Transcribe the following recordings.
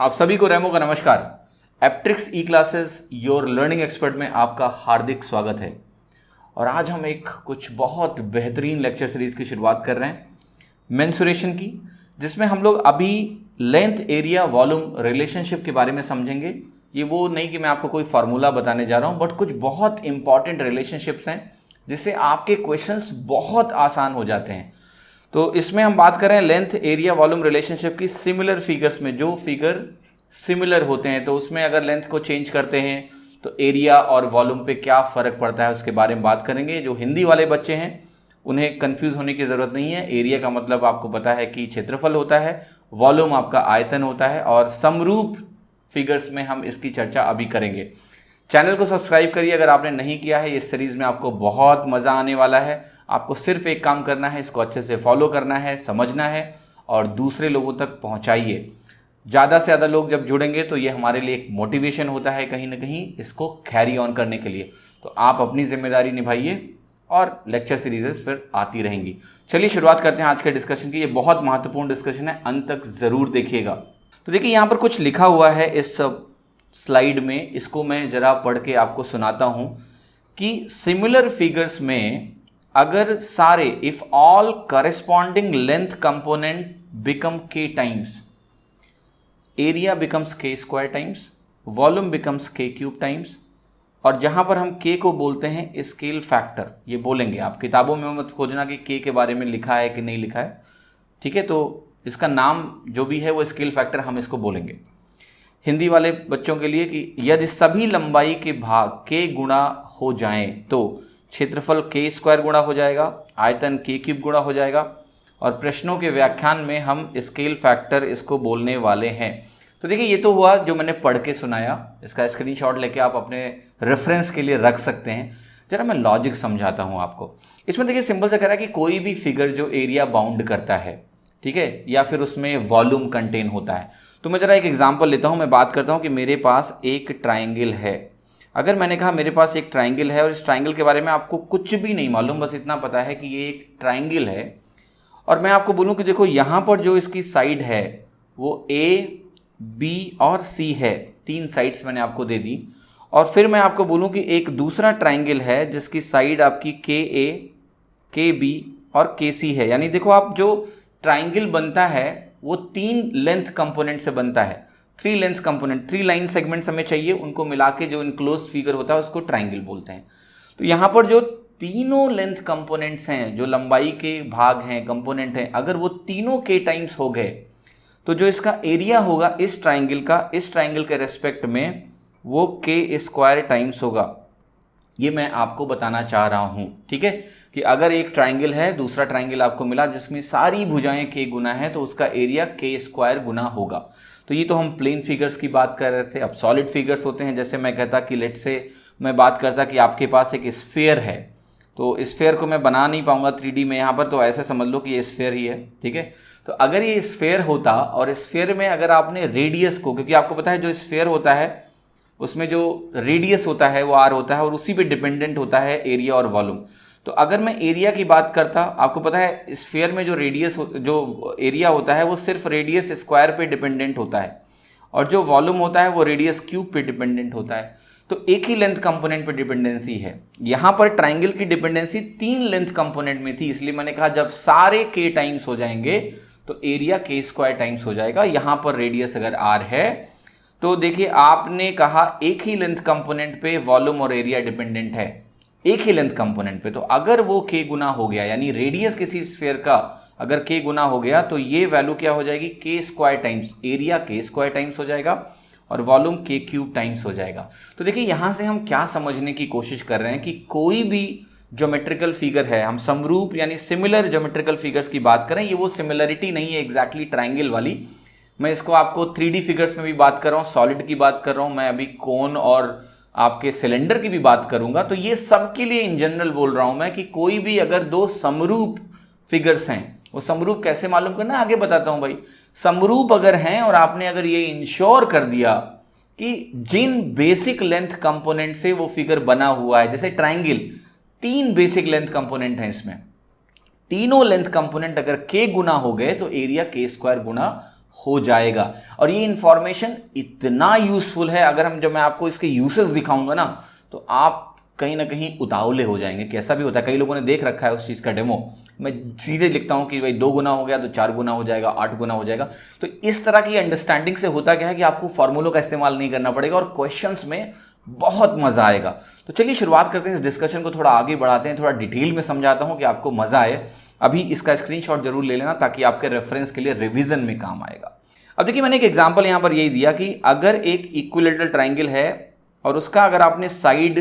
आप सभी को रेमो का नमस्कार। एप्ट्रिक्स ई क्लासेस योर लर्निंग एक्सपर्ट में आपका हार्दिक स्वागत है। और आज हम एक कुछ बहुत बेहतरीन लेक्चर सीरीज की शुरुआत कर रहे हैं मेंसुरेशन की, जिसमें हम लोग अभी लेंथ एरिया वॉल्यूम रिलेशनशिप के बारे में समझेंगे। ये वो नहीं कि मैं आपको कोई फार्मूला बताने जा रहा हूँ, बट कुछ बहुत इंपॉर्टेंट रिलेशनशिप्स हैं जिससे आपके क्वेश्चंस बहुत आसान हो जाते हैं। तो इसमें हम बात कर रहे हैं लेंथ एरिया वॉल्यूम रिलेशनशिप की सिमिलर फिगर्स में। जो फिगर सिमिलर होते हैं तो उसमें अगर लेंथ को चेंज करते हैं तो एरिया और वॉल्यूम पे क्या फ़र्क पड़ता है उसके बारे में बात करेंगे। जो हिंदी वाले बच्चे हैं उन्हें कंफ्यूज होने की ज़रूरत नहीं है। एरिया का मतलब आपको पता है कि क्षेत्रफल होता है, वॉल्यूम आपका आयतन होता है, और समरूप फिगर्स में हम इसकी चर्चा अभी करेंगे। चैनल को सब्सक्राइब करिए अगर आपने नहीं किया है। इस सीरीज़ में आपको बहुत मज़ा आने वाला है। आपको सिर्फ एक काम करना है, इसको अच्छे से फॉलो करना है, समझना है और दूसरे लोगों तक पहुंचाइए। ज़्यादा से ज़्यादा लोग जब जुड़ेंगे तो ये हमारे लिए एक मोटिवेशन होता है कहीं ना कहीं इसको कैरी ऑन करने के लिए। तो आप अपनी जिम्मेदारी निभाइए और लेक्चर सीरीजेस फिर आती रहेंगी। चलिए शुरुआत करते हैं आज के डिस्कशन की। ये बहुत महत्वपूर्ण डिस्कशन है, अंत तक ज़रूर देखिएगा। तो देखिए यहाँ पर कुछ लिखा हुआ है इस स्लाइड में, इसको मैं ज़रा पढ़ के आपको सुनाता हूँ कि सिमिलर फिगर्स में अगर सारे if all corresponding length component become k times, area becomes k square times, volume becomes k cube times, और जहां पर हम k को बोलते हैं स्केल फैक्टर, ये बोलेंगे आप। किताबों में मत खोजना कि k के बारे में लिखा है कि नहीं लिखा है, ठीक है। तो इसका नाम जो भी है वो स्केल फैक्टर हम इसको बोलेंगे हिंदी वाले बच्चों के लिए कि यदि सभी लंबाई के भाग k गुणा हो जाएं तो क्षेत्रफल k स्क्वायर गुणा हो जाएगा, आयतन k क्यूब गुणा हो जाएगा। और प्रश्नों के व्याख्यान में हम स्केल फैक्टर इसको बोलने वाले हैं। तो देखिए ये तो हुआ जो मैंने पढ़ के सुनाया, इसका स्क्रीनशॉट लेके आप अपने रेफरेंस के लिए रख सकते हैं। जरा मैं लॉजिक समझाता हूँ आपको। इसमें देखिए सिंपल से कह रहा है कि कोई भी फिगर जो एरिया बाउंड करता है, ठीक है, या फिर उसमें वॉल्यूम कंटेन होता है। तो मैं जरा एक एग्जाम्पल लेता हूँ। मैं बात करता हूँ कि मेरे पास एक ट्राइंगल है। अगर मैंने कहा मेरे पास एक ट्राइंगल है और इस ट्राइंगल के बारे में आपको कुछ भी नहीं मालूम, बस इतना पता है कि ये एक ट्राइंगल है, और मैं आपको बोलूं कि देखो यहाँ पर जो इसकी साइड है वो A, B और C है, 3 साइड्स मैंने आपको दे दी। और फिर मैं आपको बोलूं कि एक दूसरा ट्राइंगल है जिसकी साइड आपकी KA, KB और KC है। यानी देखो आप जो ट्राइंगल बनता है वो 3 लेंथ कंपोनेंट से बनता है। 3 लेंथ कंपोनेंट, 3 लाइन सेगमेंट्स हमें चाहिए, उनको मिला के जो इनक्लोज फिगर होता है उसको ट्राइंगल बोलते हैं। तो यहाँ पर जो तीनों लेंथ कंपोनेंट्स हैं, जो लंबाई के भाग हैं, कंपोनेंट हैं, अगर वो तीनों k टाइम्स हो गए तो जो इसका एरिया होगा इस ट्राइंगल का, इस ट्राइंगल के रेस्पेक्ट में वो k स्क्वायर टाइम्स होगा। ये मैं आपको बताना चाह रहा हूँ, ठीक है, कि अगर एक ट्राइंगल है, दूसरा ट्राइंगल आपको मिला जिसमें सारी भुजाएं k गुना है, तो उसका एरिया k स्क्वायर गुना होगा। तो ये तो हम प्लेन फिगर्स की बात कर रहे थे। अब सॉलिड फिगर्स होते हैं, जैसे मैं कहता कि लेट से मैं बात करता कि आपके पास एक स्फीयर है, तो स्फीयर को मैं बना नहीं पाऊंगा 3D में यहाँ पर, तो ऐसे समझ लो कि ये स्फीयर ही है, ठीक है। तो अगर ये स्फीयर होता और स्फीयर में अगर आपने रेडियस को, क्योंकि आपको पता है जो स्फीयर होता है उसमें जो रेडियस होता है वो r होता है और उसी पे डिपेंडेंट होता है एरिया और वॉल्यूम। तो अगर मैं एरिया की बात करता, आपको पता है स्फीयर में जो रेडियस जो एरिया होता है वो सिर्फ रेडियस स्क्वायर पे डिपेंडेंट होता है, और जो वॉल्यूम होता है वो रेडियस क्यूब पे डिपेंडेंट होता है। तो एक ही लेंथ कंपोनेंट पे डिपेंडेंसी है। यहाँ पर ट्राइंगल की डिपेंडेंसी 3 लेंथ कंपोनेंट में थी, इसलिए मैंने कहा जब सारे k टाइम्स हो जाएंगे तो एरिया k स्क्वायर टाइम्स हो जाएगा। यहाँ पर रेडियस अगर r है तो देखिए आपने कहा एक ही लेंथ कंपोनेंट पे वॉल्यूम और एरिया डिपेंडेंट है, एक ही लेंथ कंपोनेंट पे। तो अगर वो k गुना हो गया, यानी रेडियस किसी स्फीयर का अगर k गुना हो गया, तो ये वैल्यू क्या हो जाएगी, k square times, area k square times हो जाएगा और वॉल्यूम k क्यूब टाइम्स हो जाएगा। तो देखिए यहाँ से हम क्या समझने की कोशिश कर रहे हैं कि कोई भी ज्योमेट्रिकल फिगर है, हम समरूप यानी सिमिलर ज्योमेट्रिकल फिगर्स की बात करें, ये वो सिमिलरिटी नहीं है एग्जैक्टली ट्राइंगल वाली। मैं इसको आपको 3D फिगर्स में भी बात कर रहा हूँ, सॉलिड की बात कर रहा हूँ, मैं अभी कोन और आपके सिलेंडर की भी बात करूंगा। तो ये सबके लिए इन जनरल बोल रहा हूं मैं कि कोई भी अगर 2 समरूप फिगर्स हैं, वो समरूप कैसे मालूम करना आगे बताता हूं भाई। समरूप अगर हैं और आपने अगर ये इंश्योर कर दिया कि जिन बेसिक लेंथ कंपोनेंट से वो फिगर बना हुआ है, जैसे ट्राइंगल 3 बेसिक लेंथ कंपोनेंट हैं, इसमें तीनों लेंथ कंपोनेंट अगर k गुना हो गए तो एरिया k स्क्वायर गुना हो जाएगा। और ये इंफॉर्मेशन इतना यूजफुल है, अगर जब मैं आपको इसके यूसेस दिखाऊंगा ना तो आप कहीं ना कहीं उतावले हो जाएंगे। कैसा भी होता है, कई लोगों ने देख रखा है उस चीज़ का डेमो। मैं सीधे लिखता हूं कि भाई 2 गुना हो गया तो 4 गुना हो जाएगा, 8 गुना हो जाएगा। तो इस तरह की अंडरस्टैंडिंग से होता क्या है कि आपको फॉर्मूलों का इस्तेमाल नहीं करना पड़ेगा और क्वेश्चंस में बहुत मजा आएगा। तो चलिए शुरुआत करते हैं, इस डिस्कशन को थोड़ा आगे बढ़ाते हैं, थोड़ा डिटेल में समझाता हूं कि आपको मजा आए। अभी इसका स्क्रीनशॉट जरूर ले लेना ताकि आपके रेफरेंस के लिए रिवीजन में काम आएगा। अब देखिए, मैंने एक एग्जांपल यहां पर यही दिया कि अगर एक इक्विलैटरल ट्राइंगल है और उसका अगर आपने साइड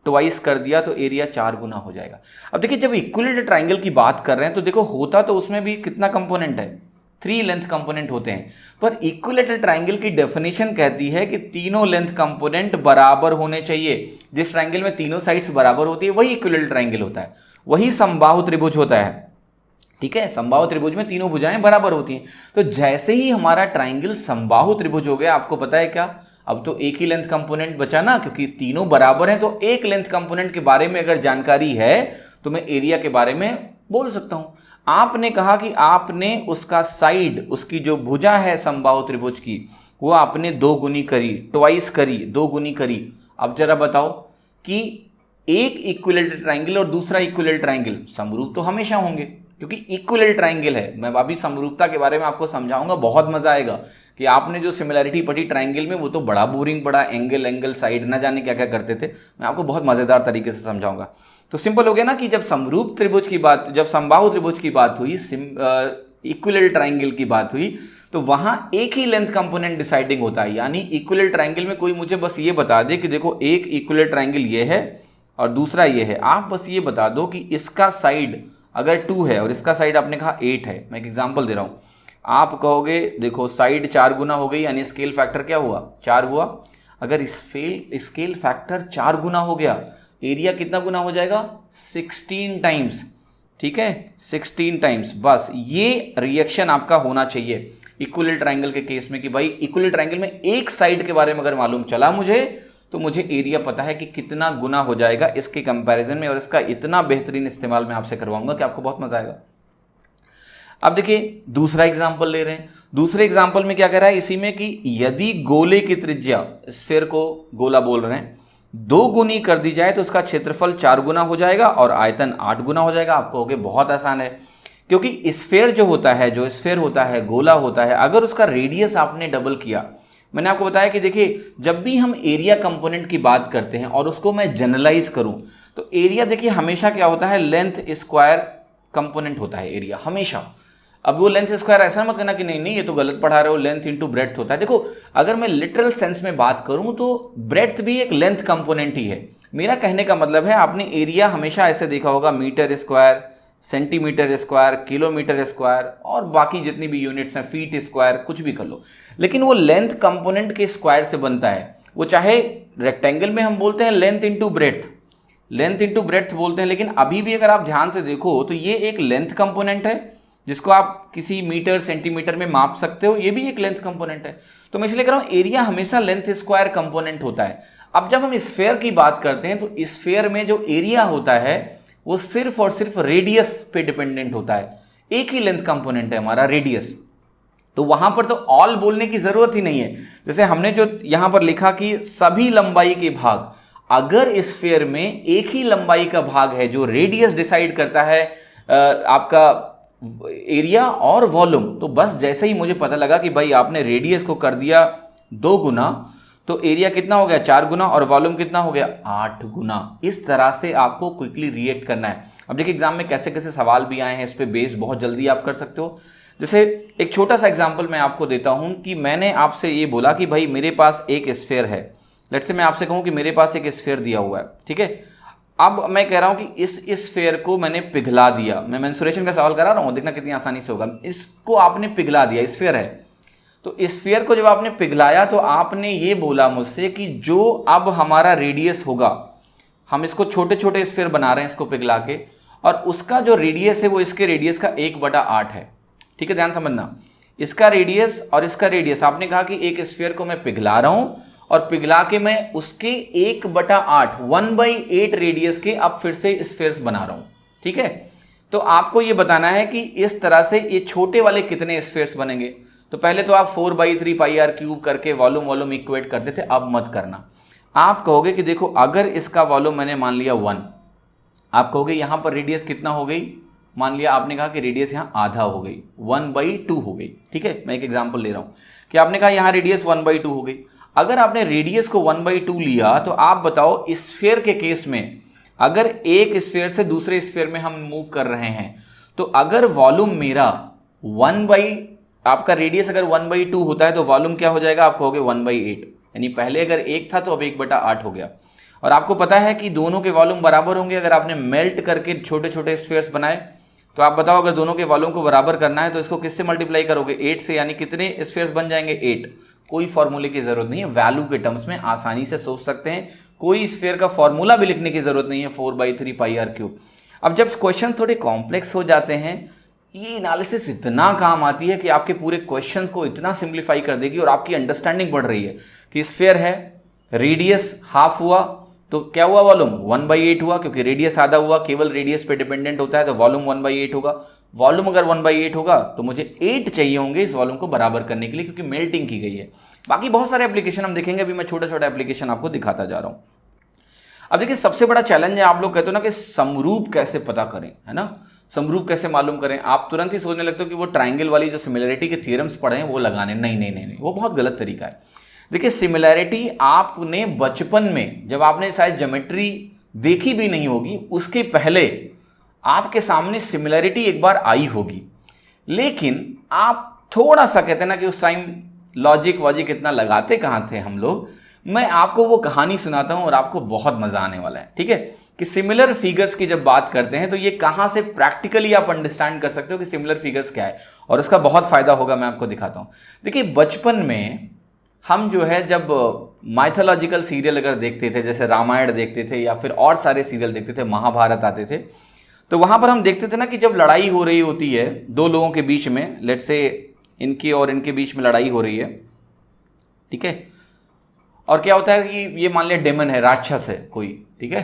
ट्वाइस कर दिया तो एरिया 4 गुना हो जाएगा। अब देखिए, जब इक्विलैटरल ट्राइंगल की बात कर रहे हैं तो देखो, होता तो उसमें भी कितना कंपोनेंट है, 3 लेंथ कंपोनेंट होते हैं। पर इक्विलैटरल ट्राइंगल की डेफिनेशन कहती है कि तीनों लेंथ कंपोनेंट बराबर होने चाहिए। जिस ट्राइंगल में तीनों साइड्स बराबर होती है वही इक्विलैटरल ट्राइंगल होता है, वही समबाहु त्रिभुज होता है। ठीक है, समबाहु त्रिभुज में तीनों भुजाएं बराबर होती हैं। तो जैसे ही हमारा ट्राइंगल समबाहु त्रिभुज हो गया, आपको पता है क्या, अब तो एक ही लेंथ कंपोनेंट बचा ना, क्योंकि तीनों बराबर हैं। तो एक लेंथ कंपोनेंट के बारे में अगर जानकारी है तो मैं एरिया के बारे में बोल सकता हूं। आपने कहा कि आपने उसका साइड, उसकी जो भुजा है समबाहु त्रिभुज की, वो आपने 2 गुनी करी, ट्वाइस करी, 2 गुनी करी। अब जरा बताओ कि एक इक्विलैटरल ट्राइंगल और दूसरा इक्विलैटरल ट्राइंगल समरूप तो हमेशा होंगे, क्योंकि इक्विलैटरल ट्राइंगल है। मैं अभी समरूपता के बारे में आपको समझाऊंगा, बहुत मजा आएगा कि आपने जो सिमिलैरिटी पढ़ी ट्राइंगल में वो तो बड़ा बोरिंग पड़ा, एंगल साइड न जाने क्या क्या करते थे। मैं आपको बहुत मजेदार तरीके से समझाऊंगा। तो सिंपल हो गया ना कि जब समरूप त्रिभुज की बात, जब समबाहु त्रिभुज की बात हुई, इक्विलैटरल ट्राइंगल की बात हुई, तो वहां एक ही लेंथ कंपोनेंट डिसाइडिंग होता है। यानी इक्विलैटरल ट्राइंगल में कोई मुझे बस ये बता दे कि देखो, एक इक्विलैटरल ट्राइंगल ये है और दूसरा ये है। आप बस ये बता दो कि इसका साइड अगर 2 है और इसका साइड आपने कहा 8 है। मैं एक एग्जांपल दे रहा हूं। आप कहोगे देखो, साइड 4 गुना हो गई, यानी स्केल फैक्टर क्या हुआ, 4 हुआ। अगर स्केल फैक्टर 4 गुना हो गया, एरिया कितना गुना हो जाएगा, 16 टाइम्स। ठीक है, 16 टाइम्स। बस ये रिएक्शन आपका होना चाहिए इक्विलैटरल ट्राइंगल के केस में कि भाई इक्विलैटरल ट्राइंगल में एक साइड के बारे में अगर मालूम चला मुझे, तो मुझे एरिया पता है कि कितना गुना हो जाएगा इसके कंपैरिजन में। और इसका इतना बेहतरीन इस्तेमाल मैं आपसे करवाऊंगा कि आपको बहुत मजा आएगा। अब देखिए, दूसरा एग्जांपल ले रहे हैं। दूसरे एग्जांपल में क्या कह रहा है इसी में कि यदि गोले की त्रिज्या, स्फीयर को गोला बोल रहे हैं, 2 गुनी कर दी जाए तो उसका क्षेत्रफल 4 गुना हो जाएगा और आयतन 8 गुना हो जाएगा। आप कहोगे बहुत आसान है, क्योंकि स्फीयर जो होता है, जो स्फीयर होता है, गोला होता है, अगर उसका रेडियस आपने डबल किया, मैंने आपको बताया कि देखिए, जब भी हम एरिया कंपोनेंट की बात करते हैं और उसको मैं जनरलाइज करूं, तो एरिया देखिए हमेशा क्या होता है, लेंथ स्क्वायर कंपोनेंट होता है एरिया हमेशा। अब वो लेंथ स्क्वायर ऐसा मत करना कि नहीं ये तो गलत पढ़ा रहे हो, लेंथ इंटू ब्रेड्थ होता है। देखो, अगर मैं लिटरल सेंस में बात करूं तो ब्रेड्थ भी एक लेंथ कंपोनेंट ही है। मेरा कहने का मतलब है, आपने एरिया हमेशा ऐसे देखा होगा, metre square, centimetre square, kilometre square और बाकी जितनी भी यूनिट्स हैं, फीट स्क्वायर, कुछ भी कर लो, लेकिन वो लेंथ कंपोनेंट के स्क्वायर से बनता है। वो चाहे रेक्टेंगल में हम बोलते हैं length into breadth, length into breadth बोलते हैं, लेकिन अभी भी अगर आप ध्यान से देखो तो ये एक लेंथ कंपोनेंट है जिसको आप किसी मीटर सेंटीमीटर में माप सकते हो, ये भी एक लेंथ कंपोनेंट है। तो मैं इसलिए कह रहा हूं एरिया हमेशा लेंथ स्क्वायर कंपोनेंट होता है। अब जब हम स्फीयर की बात करते हैं तो स्फीयर में जो एरिया होता है वो सिर्फ और सिर्फ रेडियस पे डिपेंडेंट होता है। एक ही लेंथ कंपोनेंट है हमारा, रेडियस। तो वहां पर तो ऑल बोलने की जरूरत ही नहीं है। जैसे हमने जो यहां पर लिखा कि सभी लंबाई के भाग, अगर स्फीयर में एक ही लंबाई का भाग है जो रेडियस डिसाइड करता है आपका एरिया और वॉल्यूम, तो बस जैसे ही मुझे पता लगा कि भाई आपने रेडियस को कर दिया 2 गुना, तो एरिया कितना हो गया, 4 गुना, और वॉल्यूम कितना हो गया, 8 गुना। इस तरह से आपको क्विकली रिएक्ट करना है। अब देखिए एग्जाम में कैसे कैसे सवाल भी आए हैं, इस पे बेस बहुत जल्दी आप कर सकते हो। जैसे एक छोटा सा एग्जांपल मैं आपको देता हूं कि मैंने आपसे ये बोला कि भाई मेरे पास एक स्फीयर है। लेट्स से मैं आपसे कहूं कि मेरे पास एक स्फीयर दिया हुआ है, ठीक है। अब मैं कह रहा हूं कि इस स्फीयर को मैंने पिघला दिया। मैं मेंसुरेशन का सवाल करा रहा हूं, देखना कितनी आसानी से होगा। इसको आपने पिघला दिया, स्फीयर है, तो स्फीयर को जब आपने पिघलाया तो आपने ये बोला मुझसे कि जो अब हमारा रेडियस होगा, हम इसको छोटे छोटे स्फीयर बना रहे हैं इसको पिघला के, और उसका जो रेडियस है वो इसके रेडियस का 1/8 है। ठीक है, ध्यान समझना, इसका रेडियस और इसका रेडियस। आपने कहा कि एक स्फीयर को मैं पिघला रहा हूं और पिघला के मैं उसके 1/8 1/8 रेडियस के अब फिर से स्फीयर्स बना रहा हूं। ठीक है, तो आपको ये बताना है कि इस तरह से ये छोटे वाले कितने स्फीयर्स बनेंगे। तो पहले तो आप 4/3 पाई आर क्यूब करके वॉल्यूम वॉल्यूम इक्वेट करते थे, अब मत करना। आप कहोगे कि देखो अगर इसका वॉल्यूम मैंने मान लिया 1, आप कहोगे यहां पर रेडियस कितना हो गई, मान लिया आपने कहा कि रेडियस यहां आधा हो गई, 1/2 हो गई। ठीक है, मैं एक एग्जांपल ले रहा हूं कि आपने कहा यहां रेडियस 1/2 हो गई। अगर आपने रेडियस को 1/2 लिया तो आप बताओ स्फीयर के केस में, अगर एक स्फीयर से दूसरे स्फीयर में हम मूव कर रहे हैं, तो अगर वॉल्यूम मेरा आपका रेडियस अगर 1/2 होता है तो वॉल्यूम क्या हो जाएगा, आप कहोगे 1/8, यानी पहले अगर 1 था तो अब 1/8 हो गया। और आपको पता है कि दोनों के वॉल्यूम बराबर होंगे। अगर आपने मेल्ट करके छोटे छोटे स्फीयर्स बनाए तो आप बताओ अगर दोनों के वॉल्यूम को बराबर करना है तो इसको किससे मल्टीप्लाई करोगे, 8 से, यानी कितने स्फीयर्स बन जाएंगे, 8। कोई फॉर्मूले की जरूरत नहीं है, वैल्यू के टर्म्स में आसानी से सोच सकते हैं, कोई स्फीयर का फॉर्मूला भी लिखने की जरूरत नहीं है, 4/3 पाई आर क्यूब। अब जब क्वेश्चन थोड़े कॉम्प्लेक्स हो जाते हैं, ये एनालिसिस इतना काम आती है कि आपके पूरे क्वेश्चंस को इतना सिंप्लीफाई कर देगी और आपकी अंडरस्टैंडिंग बढ़ रही है कि स्फीयर है, रेडियस हाफ हुआ तो क्या हुआ, वॉल्यूम 1/8 हुआ, क्योंकि रेडियस आधा हुआ, केवल रेडियस पे डिपेंडेंट होता है तो वॉल्यूम 1/8 होगा। वॉल्यूम अगर 1/8 होगा तो मुझे 8 चाहिए होंगे इस वॉल्यूम को बराबर करने के लिए, क्योंकि मेल्टिंग की गई है। बाकी बहुत सारे एप्लीकेशन हम देखेंगे, अभी मैं छोटा छोटा एप्लीकेशन आपको दिखाता जा रहा हूं। अब देखिए सबसे बड़ा चैलेंज है, आप लोग कहते हो ना कि समरूप कैसे पता करें, है ना, समरूप कैसे मालूम करें। आप तुरंत ही सोचने लगते हो कि वो ट्राइंगल वाली जो सिमिलरिटी के थ्योरम्स पढ़े हैं वो लगाने, नहीं नहीं नहीं नहीं, वो बहुत गलत तरीका है। देखिए सिमिलैरिटी आपने बचपन में, जब आपने शायद ज्योमेट्री देखी भी नहीं होगी, उसके पहले आपके सामने सिमिलैरिटी एक बार आई होगी, लेकिन आप थोड़ा सा कहते हैं ना कि उस टाइम लॉजिक वॉजिक इतना लगाते कहाँ थे हम लोग। मैं आपको वो कहानी सुनाता हूं और आपको बहुत मजा आने वाला है। ठीक है, कि सिमिलर फिगर्स की जब बात करते हैं तो ये कहां से प्रैक्टिकली आप अंडरस्टैंड कर सकते हो कि सिमिलर फिगर्स क्या है, और उसका बहुत फायदा होगा, मैं आपको दिखाता हूं। देखिए बचपन में हम जो है जब माइथोलॉजिकल सीरियल अगर देखते थे, जैसे रामायण देखते थे या फिर और सारे सीरियल देखते थे, महाभारत आते थे, तो वहां पर हम देखते थे ना कि जब लड़ाई हो रही होती है दो लोगों के बीच में, लेट्स से इनके और इनके बीच में लड़ाई हो रही है, ठीक है, और क्या होता है कि ये मान लिया डेमन है, राक्षस है कोई, ठीक है,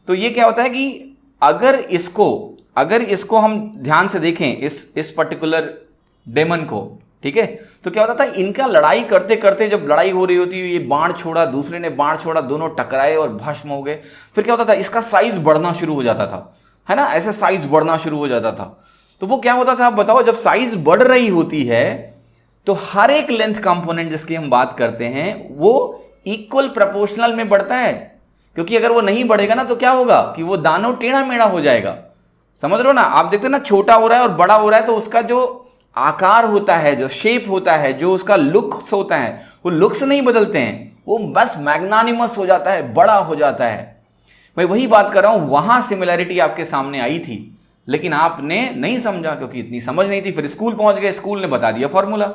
तो ये क्या होता है कि अगर इसको हम ध्यान से देखें इस पर्टिकुलर डेमन को, ठीक है, तो क्या होता था, इनका लड़ाई करते करते जब लड़ाई हो रही होती है, ये बाण छोड़ा, दूसरे ने बाण छोड़ा, दोनों टकराए और भस्म हो गए। फिर क्या होता था, इसका साइज बढ़ना शुरू हो जाता था, है ना, ऐसे साइज बढ़ना शुरू हो जाता था। तो वो क्या होता था, आप बताओ, जब साइज बढ़ रही होती है तो हर एक लेंथ कंपोनेंट जिसकी हम बात करते हैं वो इक्वल प्रोपोर्शनल में बढ़ता है, क्योंकि अगर वो नहीं बढ़ेगा ना तो क्या होगा कि वो दानव टेढ़ा मेढ़ा हो जाएगा। समझ रहे हो ना, आप देखते हैं ना, छोटा हो रहा है और बड़ा हो रहा है तो उसका जो आकार होता है, जो शेप होता है, जो उसका लुक्स होता है, वो लुक्स नहीं बदलते हैं, वो बस मैग्नानिमस हो जाता है, बड़ा हो जाता है। मैं वही बात कर रहा हूं, वहां सिमिलैरिटी आपके सामने आई थी, लेकिन आपने नहीं समझा क्योंकि इतनी समझ नहीं थी। फिर स्कूल पहुंच गए, स्कूल ने बता दिया फॉर्मूला,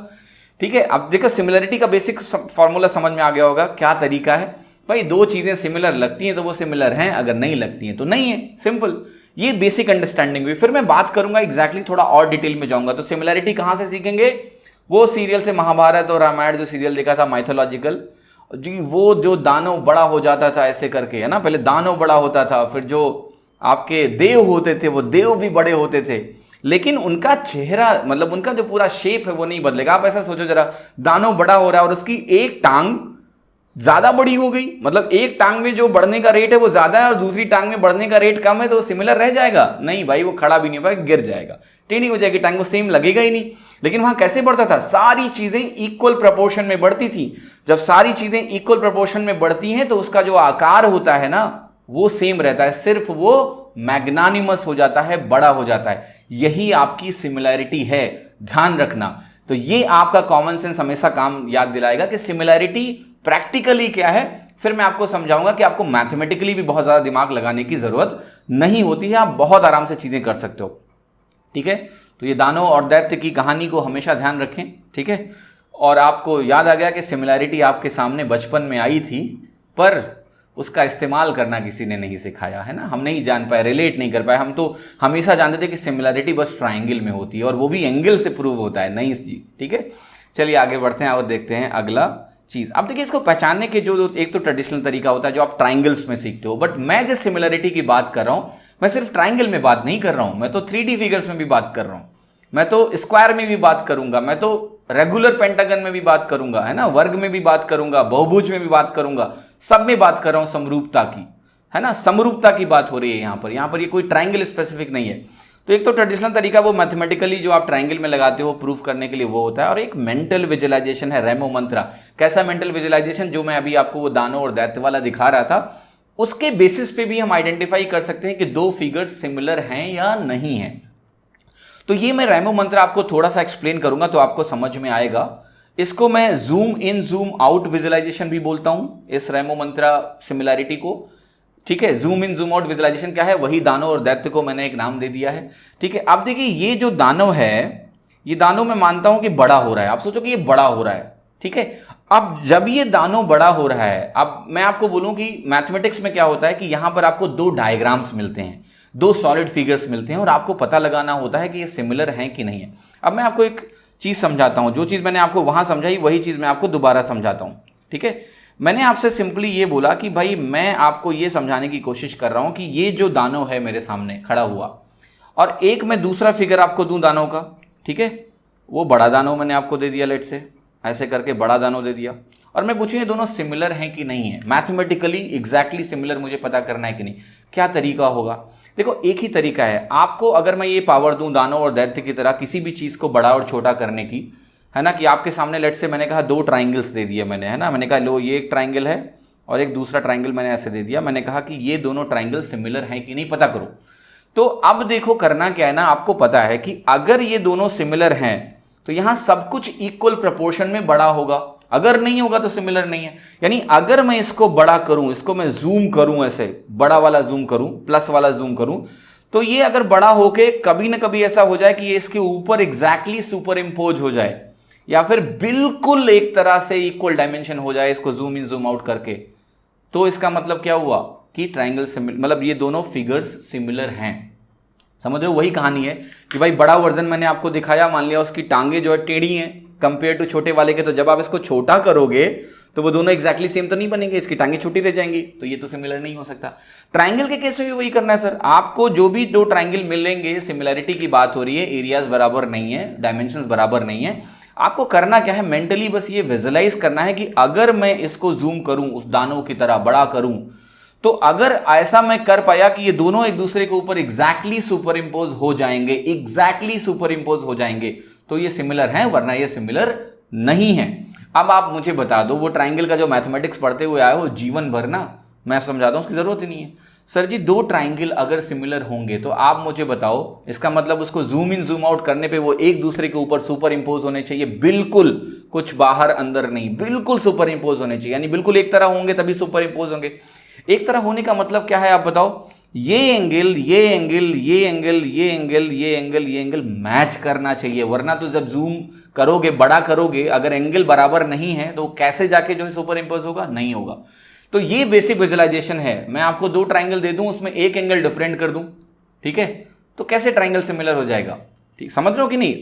ठीक है। अब देखो सिमिलैरिटी का बेसिक फॉर्मूला समझ में आ गया होगा, क्या तरीका है भाई, दो चीजें सिमिलर लगती हैं तो वो सिमिलर हैं, अगर नहीं लगती हैं तो नहीं है, सिंपल। ये बेसिक अंडरस्टैंडिंग हुई। फिर मैं बात करूंगा एग्जैक्टली, थोड़ा और डिटेल में जाऊंगा। तो सिमिलैरिटी कहां से सीखेंगे, वो सीरियल से, महाभारत और रामायण जो सीरियल देखा था माइथोलॉजिकल जी, वो जो दानव बड़ा हो जाता था ऐसे करके, है ना, पहले दानव बड़ा होता था, फिर जो आपके देव होते थे वो देव भी बड़े होते थे, लेकिन उनका चेहरा, मतलब उनका जो पूरा शेप है वो नहीं बदलेगा। आप ऐसा सोचो जरा, दानव बड़ा हो रहा है और उसकी एक टांग ज्यादा बड़ी हो गई, मतलब एक टांग में जो बढ़ने का रेट है वो ज्यादा है और दूसरी टांग में बढ़ने का रेट कम है, तो वो सिमिलर रह जाएगा? नहीं भाई, वो खड़ा भी नहीं हो पाएगा, गिर जाएगा, टेढ़ी हो जाएगी टांग, वो सेम लगेगा ही नहीं। लेकिन वहां कैसे बढ़ता था, सारी चीजें इक्वल प्रोपोर्शन में बढ़ती थी। जब सारी चीजें इक्वल प्रोपोर्शन में बढ़ती हैं तो उसका जो आकार होता है ना वो सेम रहता है, सिर्फ वो मैग्नानिमस हो जाता है, बड़ा हो जाता है। यही आपकी सिमिलैरिटी है, ध्यान रखना। तो ये आपका कॉमन सेंस हमेशा काम याद दिलाएगा कि सिमिलैरिटी प्रैक्टिकली क्या है। फिर मैं आपको समझाऊंगा कि आपको मैथमेटिकली भी बहुत ज्यादा दिमाग लगाने की जरूरत नहीं होती है, आप बहुत आराम से चीजें कर सकते हो, ठीक है। तो ये दानव और दैत्य की कहानी को हमेशा ध्यान रखें, ठीक है। और आपको याद आ गया कि सिमिलैरिटी आपके सामने बचपन में आई थी, पर उसका इस्तेमाल करना किसी ने नहीं सिखाया, है ना, हम नहीं जान पाए, रिलेट नहीं कर पाए। हम तो हमेशा जानते थे कि सिमिलैरिटी बस ट्राइंगल में होती है और वो भी एंगल से प्रूव होता है, नहीं जी, ठीक है। चलिए आगे बढ़ते हैं और देखते हैं अगला चीज। अब देखिए, इसको पहचानने के जो एक तो ट्रेडिशनल तरीका होता है जो आप ट्राइंगल्स में सीखते हो, बट मैं जिस सिमिलैरिटी की बात कर रहा हूं, मैं सिर्फ ट्राइंगल में बात नहीं कर रहा हूं, मैं तो 3D फिगर्स में भी बात कर रहा हूं, मैं तो स्क्वायर में भी बात करूंगा, मैं तो रेगुलर पेंटागन में भी बात करूंगा, है ना, वर्ग में भी बात करूंगा, बहुभुज में भी बात करूंगा, सब में बात कर रहा हूं समरूपता की, है ना, समरूपता की बात हो रही है यहां पर ये कोई ट्राइंगल स्पेसिफिक नहीं है। तो एक तो ट्रेडिशनल तरीका वो मैथमेटिकली जो आप ट्राइंगल में लगाते हो प्रूफ करने के लिए वो होता है, और एक मेंटल विजुअलाइजेशन है रेमो मंत्रा। कैसा मेंटल विजुअलाइजेशन? जो मैं अभी आपको वो दानव और दैत्य वाला दिखा रहा था, उसके बेसिस पे भी हम आइडेंटिफाई कर सकते हैं कि दो फिगर्स सिमिलर हैं या नहीं है। तो ये मैं रेमो मंत्र आपको थोड़ा सा एक्सप्लेन करूंगा तो आपको समझ में आएगा। इसको मैं zoom in zoom out visualisation भी बोलता हूं, इस रेमो मंत्रा सिमिलैरिटी को, ठीक है। Zoom in zoom out visualisation क्या है? वही दानव और दैत्य को मैंने एक नाम दे दिया है, ठीक है। अब देखिए ये जो दानव है, ये दानव मैं मानता हूं कि बड़ा हो रहा है। आप सोचो कि ये बड़ा हो रहा है, ठीक है। अब जब ये दानव बड़ा हो रहा है, अब मैं आपको बोलूं कि मैथमेटिक्स में क्या होता है कि यहां पर आपको दो डायग्राम्स मिलते हैं, दो सॉलिड फिगर्स मिलते हैं, और आपको पता लगाना होता है कि ये सिमिलर हैं कि नहीं है। अब मैं आपको एक चीज समझाता हूं, जो चीज मैंने आपको वहां समझाई वही चीज मैं आपको दोबारा समझाता हूं, ठीक है। मैंने आपसे सिंपली ये बोला कि भाई मैं आपको ये समझाने की कोशिश कर रहा हूं कि ये जो दानव है मेरे सामने खड़ा हुआ, और एक मैं दूसरा फिगर आपको दूं दानव का, ठीक है। वो बड़ा दानव मैंने आपको दे दिया, लेट से ऐसे करके बड़ा दानव दे दिया, और मैं पूछूं ये दोनों सिमिलर हैं कि नहीं है, मैथमेटिकली एग्जैक्टली सिमिलर मुझे पता करना है कि नहीं। क्या तरीका होगा? देखो एक ही तरीका है आपको, अगर मैं ये पावर दूं दानव और दैत्य की तरह किसी भी चीज को बड़ा और छोटा करने की, है ना, कि आपके सामने लेट से मैंने कहा दो ट्राइंगल्स दे दिए मैंने, है ना, मैंने कहा लो ये एक ट्राइंगल है और एक दूसरा ट्राइंगल मैंने ऐसे दे दिया, मैंने कहा कि ये दोनों ट्राइंगल सिमिलर हैं कि नहीं पता करो। तो अब देखो करना क्या है ना, आपको पता है कि अगर ये दोनों सिमिलर हैं तो यहां सब कुछ इक्वल प्रोपोर्शन में बड़ा होगा, अगर नहीं होगा तो सिमिलर नहीं है। यानी अगर मैं इसको बड़ा करूं, इसको मैं जूम करूं, ऐसे बड़ा वाला जूम करूं, प्लस वाला जूम करूं, तो ये अगर बड़ा होके कभी ना कभी ऐसा हो जाए कि ये इसके ऊपर एग्जैक्टली सुपर इंपोज हो जाए, या फिर बिल्कुल एक तरह से इक्वल डायमेंशन हो जाए इसको जूम इन जूम आउट करके, तो इसका मतलब क्या हुआ कि ट्राइंगल सिमिलर, मतलब ये दोनों फिगर्स सिमिलर हैं। समझ रहे हो? वही कहानी है कि भाई बड़ा वर्जन मैंने आपको दिखाया, मान लिया उसकी टांगे जो है टेढ़ी हैं कंपेयर टू छोटे वाले के, तो जब आप इसको छोटा करोगे तो वो दोनों एग्जैक्टली सेम तो नहीं बनेंगे, इसकी टांगे छोटी रह जाएंगी, तो ये तो सिमिलर नहीं हो सकता। ट्राइंगल के केस में भी वही करना है सर, आपको जो भी दो ट्राइंगल मिलेंगे, सिमिलैरिटी की बात हो रही है, एरियाज बराबर नहीं है, डायमेंशंस बराबर नहीं है, आपको करना क्या है, मेंटली बस ये विजुअलाइज करना है कि अगर मैं इसको जूम करूं उस दानव की तरह बड़ा करूं, तो अगर ऐसा मैं कर पाया कि ये दोनों एक दूसरे के ऊपर एग्जैक्टली सुपर इंपोज हो जाएंगे, एग्जैक्टली सुपर इंपोज हो जाएंगे, तो ये सिमिलर हैं, वरना ये सिमिलर नहीं है। अब आप मुझे बता दो, वो ट्राइंगल का जो मैथमेटिक्स पढ़ते हुए आए हो जीवन भर ना, मैं समझाता हूं उसकी जरूरत ही नहीं है। सर जी दो ट्राइंगल अगर सिमिलर होंगे तो आप मुझे बताओ इसका मतलब उसको जूम इन जूम आउट करने पे वो एक दूसरे के ऊपर सुपर इंपोज होने चाहिए, बिल्कुल कुछ बाहर अंदर नहीं, बिल्कुल सुपर इंपोज होने चाहिए, यानी बिल्कुल एक तरह होंगे तभी सुपर इंपोज होंगे। एक तरह होने का मतलब क्या है आप बताओ? ये एंगल, ये एंगल, ये एंगल, ये एंगल, ये एंगल, ये एंगल मैच करना चाहिए, वरना तो जब जूम करोगे, बड़ा करोगे, अगर एंगल बराबर नहीं है तो कैसे जाके जो है सुपर इंपोज होगा? नहीं होगा। तो ये बेसिक विजुअलाइजेशन है। मैं आपको दो ट्राइंगल दे दूं, उसमें एक एंगल डिफरेंट कर दूं, ठीक है, तो कैसे ट्राइंगल सिमिलर हो जाएगा? ठीक समझ रहे हो कि नहीं?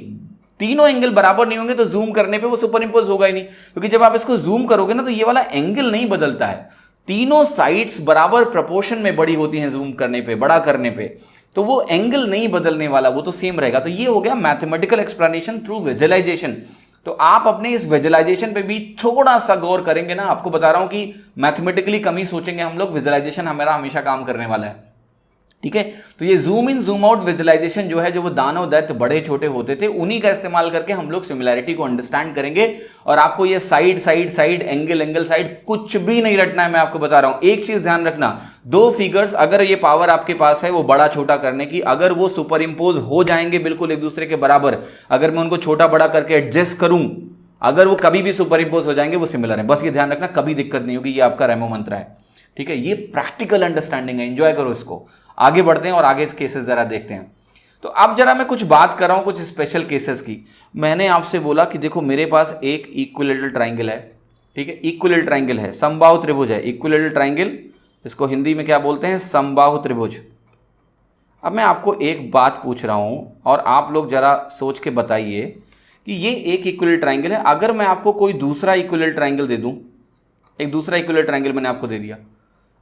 तीनों एंगल बराबर नहीं होंगे तो जूम करने पे वो सुपर इंपोज होगा ही नहीं, क्योंकि जब आप इसको जूम करोगे ना तो ये वाला एंगल नहीं बदलता है, तीनों साइड्स बराबर प्रोपोर्शन में बड़ी होती हैं जूम करने पे, बड़ा करने पे, तो वो एंगल नहीं बदलने वाला, वो तो सेम रहेगा। तो ये हो गया मैथमेटिकल एक्सप्लेनेशन थ्रू विजुअलाइजेशन। तो आप अपने इस विजुअलाइजेशन पे भी थोड़ा सा गौर करेंगे ना, आपको बता रहा हूं कि मैथमेटिकली कम ही सोचेंगे हम लोग, विजुअलाइजेशन हमारा हमेशा काम करने वाला है, ठीक है। तो ये zoom in zoom out visualisation जो है, जो वो दानव दैत्य बड़े छोटे होते थे, उन्हीं का इस्तेमाल करके हम लोग सिमिलैरिटी को अंडरस्टैंड करेंगे। और आपको ये side side side, angle angle side कुछ भी नहीं रटना है, मैं आपको बता रहा हूं। एक चीज ध्यान रखना, दो फिगर्स अगर ये पावर आपके पास है वो बड़ा छोटा करने की, अगर वो सुपर इंपोज हो जाएंगे बिल्कुल एक दूसरे के बराबर, अगर मैं उनको छोटा बड़ा करके एडजस्ट करूं, अगर वो कभी भी सुपर इंपोज हो जाएंगे वो सिमिलर है। बस ये ध्यान रखना, कभी दिक्कत नहीं होगी, ये आपका रेमो मंत्र है, ठीक है। ये प्रैक्टिकल अंडरस्टैंडिंग है, एंजॉय करो इसको। आगे बढ़ते हैं और आगे केसेस जरा देखते हैं। तो अब जरा मैं कुछ बात कर रहा हूं कुछ स्पेशल केसेस की। मैंने आपसे बोला कि देखो मेरे पास एक इक्विलेटरल ट्राइंगल है, ठीक है, इक्विलेटरल ट्राइंगल है, समबाहु त्रिभुज है, इक्विलेटरल ट्राइंगल, इसको हिंदी में क्या बोलते हैं? समबाहु त्रिभुज। अब मैं आपको एक बात पूछ रहा हूं और आप लोग जरा सोच के बताइए कि ये एक इक्विलेटरल ट्राइंगल है, अगर मैं आपको कोई दूसरा इक्विलेटरल ट्राइंगल दे दूं, एक दूसरा इक्विलेटरल ट्राइंगल मैंने आपको दे दिया,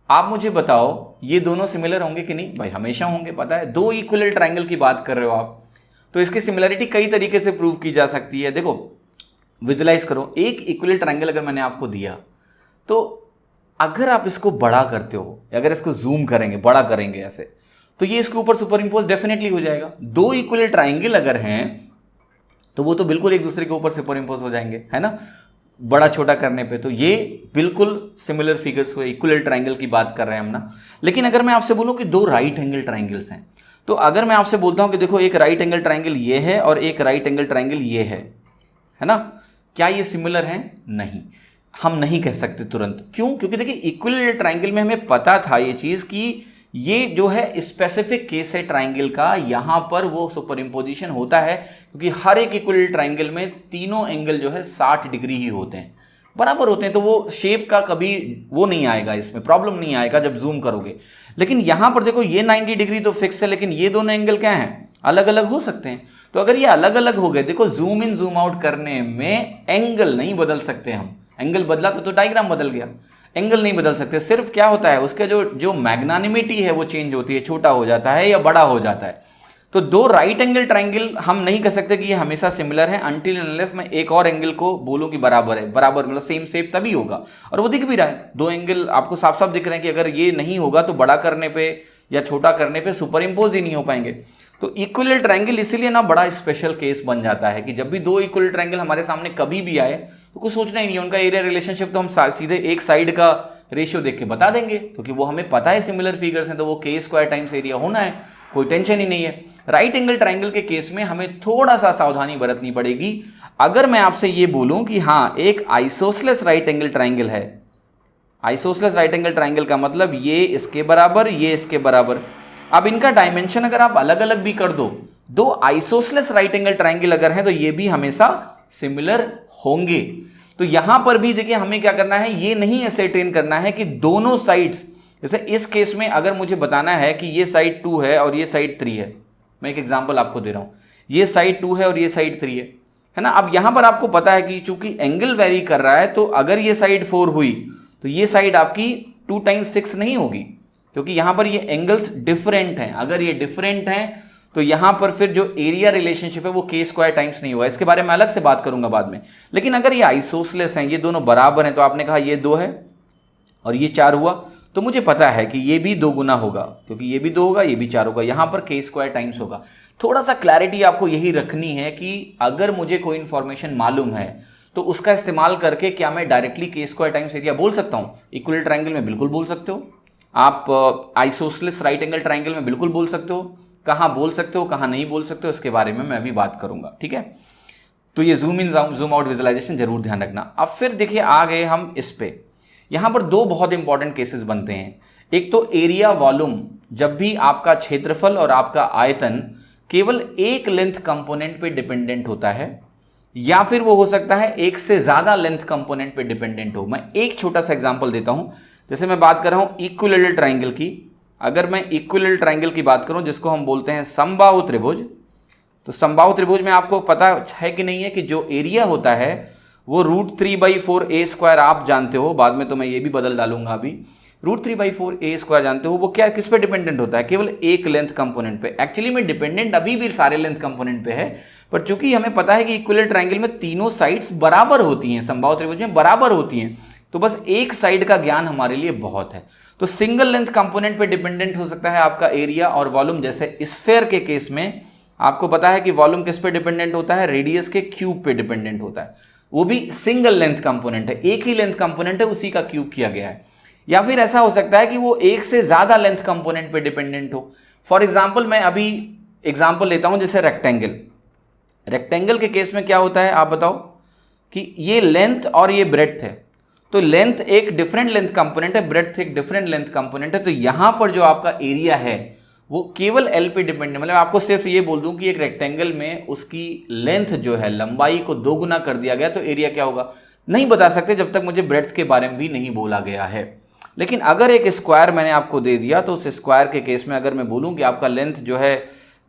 आप मुझे बताओ ये दोनों सिमिलर होंगे कि नहीं? भाई हमेशा होंगे, पता है, दो इक्विलेटरल ट्राइंगल की बात कर रहे हो आप, तो इसकी सिमिलरिटी कई तरीके से प्रूव की जा सकती है। देखो विजुलाइज करो, एक इक्विलैटरल ट्रायंगल अगर मैंने आपको दिया, तो अगर आप इसको बड़ा करते हो, अगर इसको जूम करेंगे, बड़ा करेंगे ऐसे, तो ये इसके ऊपर सुपर इंपोज डेफिनेटली हो जाएगा। दो इक्विलैटरल ट्रायंगल अगर हैं तो वो तो बिल्कुल एक दूसरे के ऊपर सुपर इंपोज हो जाएंगे, है ना, बड़ा छोटा करने पे। तो ये बिल्कुल सिमिलर फिगर्स हुए, इक्विलैटरल ट्रायंगल की बात कर रहे हैं हम ना। लेकिन अगर मैं आपसे बोलूं कि दो राइट एंगल ट्रायंगल्स हैं, तो अगर मैं आपसे बोलता हूं कि देखो एक राइट एंगल ट्रायंगल ये है और एक राइट एंगल ट्रायंगल ये है ना, क्या ये सिमिलर हैं? नहीं, हम नहीं कह सकते तुरंत। क्यों? क्योंकि देखिए इक्विलैटरल ट्रायंगल में हमें पता था ये चीज कि ये जो है स्पेसिफिक केस है ट्रायंगल का, यहां पर वो सुपर इंपोजिशन होता है, क्योंकि हर एक इक्विलैटरल ट्रायंगल में तीनों एंगल जो है 60 डिग्री ही होते हैं, बराबर होते हैं। तो वो शेप का कभी वो नहीं आएगा, इसमें प्रॉब्लम नहीं आएगा जब जूम करोगे। लेकिन यहां पर देखो ये 90 डिग्री तो फिक्स है, लेकिन ये दोनों एंगल क्या हैं? अलग अलग हो सकते हैं। तो अगर ये अलग अलग हो गए, देखो जूम इन जूम आउट करने में एंगल नहीं बदल सकते हम। एंगल बदला तो डायग्राम बदल गया, एंगल नहीं बदल सकते। सिर्फ क्या होता है, उसके जो मैग्नानिमिटी है वो चेंज होती है, छोटा हो जाता है या बड़ा हो जाता है। तो दो राइट एंगल ट्रायंगल हम नहीं कह सकते कि ये हमेशा सिमिलर है, अनटिल अनलेस मैं एक और एंगल को बोलूं कि बराबर है। बराबर मतलब सेम शेप तभी होगा, और वो दिख भी रहा है। दो एंगल आपको साफ साफ दिख रहे हैं कि अगर ये नहीं होगा तो बड़ा करने पे या छोटा करने पे सुपर इंपोज ही नहीं हो पाएंगे। तो इक्विलैटरल ट्रायंगल इसीलिए ना बड़ा स्पेशल केस बन जाता है कि जब भी दो इक्विलैटरल ट्रायंगल हमारे सामने कभी भी आए तो कुछ सोचना ही नहीं है, उनका एरिया रिलेशनशिप तो हम सीधे एक साइड का रेशियो देख के बता देंगे, क्योंकि वो हमें पता है सिमिलर फिगर्स हैं, तो वो के स्क्वायर टाइम्स एरिया होना है, कोई टेंशन ही नहीं है। राइट एंगल ट्रायंगल के केस में हमें थोड़ा सा सावधानी बरतनी पड़ेगी। अगर मैं आपसे ये बोलूं कि हाँ एक आइसोसेलेस राइट एंगल ट्रायंगल है, आइसोसेलेस राइट एंगल ट्रायंगल का मतलब ये इसके बराबर, ये इसके बराबर। अब इनका डायमेंशन अगर आप अलग अलग भी कर दो आइसोसेलेस राइट एंगल ट्रायंगल अगर है तो ये भी हमेशा सिमिलर होंगे। तो यहां पर भी देखिए हमें क्या करना है, ये नहीं एसेर्टेन करना है कि दोनों साइड्स, जैसे इस केस में अगर मुझे बताना है कि ये साइड 2 है और ये साइड 3 है, मैं एक एग्जांपल आपको दे रहा हूं, ये साइड 2 है और ये साइड 3 है ना। अब यहां पर आपको पता है कि चूंकि एंगल वेरी कर रहा है, तो अगर ये साइड 4 हुई तो ये साइड आपकी 2 टाइम्स 6 नहीं होगी, क्योंकि यहां पर ये एंगल्स डिफरेंट हैं। अगर ये डिफरेंट हैं तो यहां पर फिर जो एरिया रिलेशनशिप है वो के स्क्वायर टाइम्स नहीं हुआ। इसके बारे में अलग से बात करूंगा बाद में। लेकिन अगर ये आइसोसेलेस हैं, ये दोनों बराबर हैं, तो आपने कहा ये 2 है और ये 4 हुआ, तो मुझे पता है कि ये भी 2 गुना होगा, क्योंकि ये भी 2 होगा, ये भी 4 होगा, यहां पर के स्क्वायर टाइम्स होगा। थोड़ा सा क्लैरिटी आपको यही रखनी है कि अगर मुझे कोई इंफॉर्मेशन मालूम है तो उसका इस्तेमाल करके क्या मैं डायरेक्टली के स्क्वायर टाइम्स एरिया बोल सकता हूं? इक्विलैटरल ट्रायंगल में बिल्कुल बोल सकते हो आप, आइसोसेलेस राइट एंगल ट्रायंगल में बिल्कुल बोल सकते हो। कहां बोल सकते हो, कहां नहीं बोल सकते हो, इसके बारे में मैं अभी बात करूंगा, ठीक है। तो ये zoom in zoom out visualisation जरूर ध्यान रखना। अब फिर देखिए आ गए हम इस पे, यहां पर 2 बहुत इंपॉर्टेंट केसेस बनते हैं। एक तो एरिया वॉल्यूम, जब भी आपका क्षेत्रफल और आपका आयतन केवल एक लेंथ कंपोनेंट पे डिपेंडेंट होता है, या फिर वो हो सकता है एक से ज्यादा लेंथ कंपोनेंट पे डिपेंडेंट हो। मैं एक छोटा सा एग्जांपल देता हूं, जैसे मैं बात कर रहा हूं इक्विलैटरल ट्रायंगल की। अगर मैं इक्विलैटरल ट्रायंगल की बात करूं जिसको हम बोलते हैं समबाहु त्रिभुज, तो समबाहु त्रिभुज में आपको पता है कि नहीं है कि जो एरिया होता है वो √3/4a², आप जानते हो, बाद में तो मैं ये भी बदल डालूंगा अभी, √3/4a² जानते हो, वो क्या किस पे डिपेंडेंट होता है? केवल एक लेंथ कंपोनेंट पे। एक्चुअली में डिपेंडेंट अभी भी सारे लेंथ कंपोनेंट पे है, पर चूंकि हमें पता है कि इक्विलैटरल ट्रायंगल में तीनों साइड्स बराबर होती हैं, समबाहु त्रिभुज में बराबर होती हैं, तो बस एक साइड का ज्ञान हमारे लिए बहुत है। तो सिंगल लेंथ कंपोनेंट पे डिपेंडेंट हो सकता है आपका एरिया और वॉल्यूम। जैसे स्फीयर के केस में आपको पता है कि वॉल्यूम किस पे डिपेंडेंट होता है? रेडियस के क्यूब पे डिपेंडेंट होता है, वो भी सिंगल लेंथ कंपोनेंट है, एक ही लेंथ कंपोनेंट है, उसी का क्यूब किया गया है। या फिर ऐसा हो सकता है कि वो एक से ज्यादा लेंथ कंपोनेंट पे डिपेंडेंट हो। फॉर एग्जाम्पल मैं अभी एग्जाम्पल लेता हूं, जैसे रेक्टेंगल। रेक्टेंगल के केस में क्या होता है आप बताओ, कि ये लेंथ और ये ब्रेड्थ है, तो लेंथ एक डिफरेंट लेंथ कंपोनेंट है, ब्रेड्थ एक डिफरेंट लेंथ कंपोनेंट है। तो यहां पर जो आपका एरिया है वो केवल एल पे डिपेंडेंट, मतलब आपको सिर्फ ये बोल दूं कि एक रेक्टेंगल में उसकी लेंथ जो है, लंबाई को 2 गुना कर दिया गया, तो एरिया क्या होगा नहीं बता सकते जब तक मुझे ब्रेड्थ के बारे में भी नहीं बोला गया है। लेकिन अगर एक स्क्वायर मैंने आपको दे दिया, तो उस स्क्वायर के केस में अगर मैं बोलूं कि आपका लेंथ जो है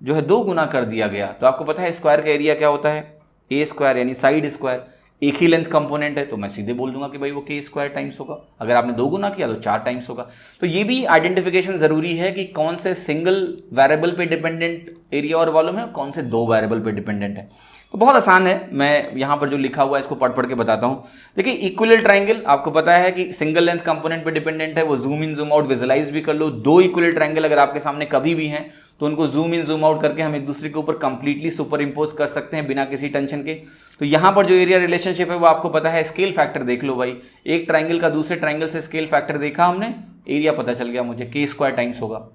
2 गुना कर दिया गया, तो आपको पता है स्क्वायर का एरिया क्या होता है? a² यानी साइड स्क्वायर। एक ही लेंथ कंपोनेंट है तो मैं सीधे बोल दूंगा कि भाई वो के स्क्वायर टाइम्स होगा। अगर आपने 2 गुना किया तो 4 टाइम्स होगा। तो ये भी आइडेंटिफिकेशन जरूरी है कि कौन से सिंगल वेरिएबल पे डिपेंडेंट एरिया और वॉल्यूम है, कौन से 2 वेरिएबल पे डिपेंडेंट है। तो बहुत आसान है, मैं यहाँ पर जो लिखा हुआ है इसको पढ़ पढ़ के बताता हूँ। देखिए इक्विलेटरल ट्रायंगल आपको पता है कि सिंगल लेंथ कंपोनेंट पे डिपेंडेंट है, वो zoom in zoom out visualise भी कर लो। दो इक्विलेटरल ट्रायंगल अगर आपके सामने कभी भी हैं तो उनको जूम इन जूम आउट करके हम एक दूसरे के ऊपर कंप्लीटली सुपर इम्पोज कर सकते हैं बिना किसी टेंशन के। तो यहाँ पर जो एरिया रिलेशनशिप है वो आपको पता है, स्केल फैक्टर देख लो भाई, एक ट्रायंगल का दूसरे ट्रायंगल से स्केल फैक्टर देखा हमने, एरिया पता चल गया मुझे, k स्क्वायर टाइम्स होगा।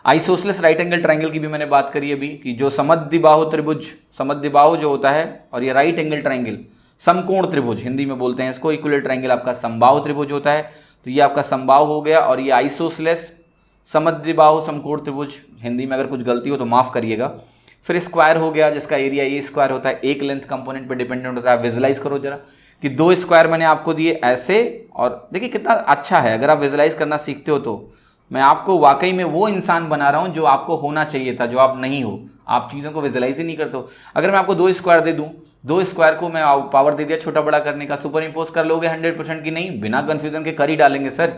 आइसोसेलेस राइट एंगल ट्रायंगल की भी मैंने बात करी अभी कि जो समद्विबाहु त्रिभुज, समद्विबाहु जो होता है, और ये राइट एंगल ट्रायंगल समकोण त्रिभुज हिंदी में बोलते हैं इसको, इक्विलेटरल ट्रायंगल आपका समबाहु त्रिभुज होता है। तो ये आपका समबाहु हो गया, और ये आइसोसेलेस समद्विबाहु समकोण त्रिभुज, हिंदी में अगर कुछ गलती हो तो माफ करिएगा। फिर स्क्वायर हो गया जिसका एरिया ए स्क्वायर होता है, एक लेंथ कंपोनेंट पे डिपेंडेंट होता है। विजुलाइज करो जरा कि दो स्क्वायर मैंने आपको दिए ऐसे, और देखिए कितना अच्छा है अगर आप विजुलाइज करना सीखते हो तो मैं आपको वाकई में वो इंसान बना रहा हूं जो आपको होना चाहिए था, जो आप नहीं हो। आप चीज़ों को विजुलाइज ही नहीं करते हो। अगर मैं आपको दो स्क्वायर दे दूं, दो स्क्वायर को मैं पावर दे दिया छोटा बड़ा करने का, सुपर इम्पोज कर लोगे 100% की नहीं, बिना कंफ्यूजन के कर ही डालेंगे सर,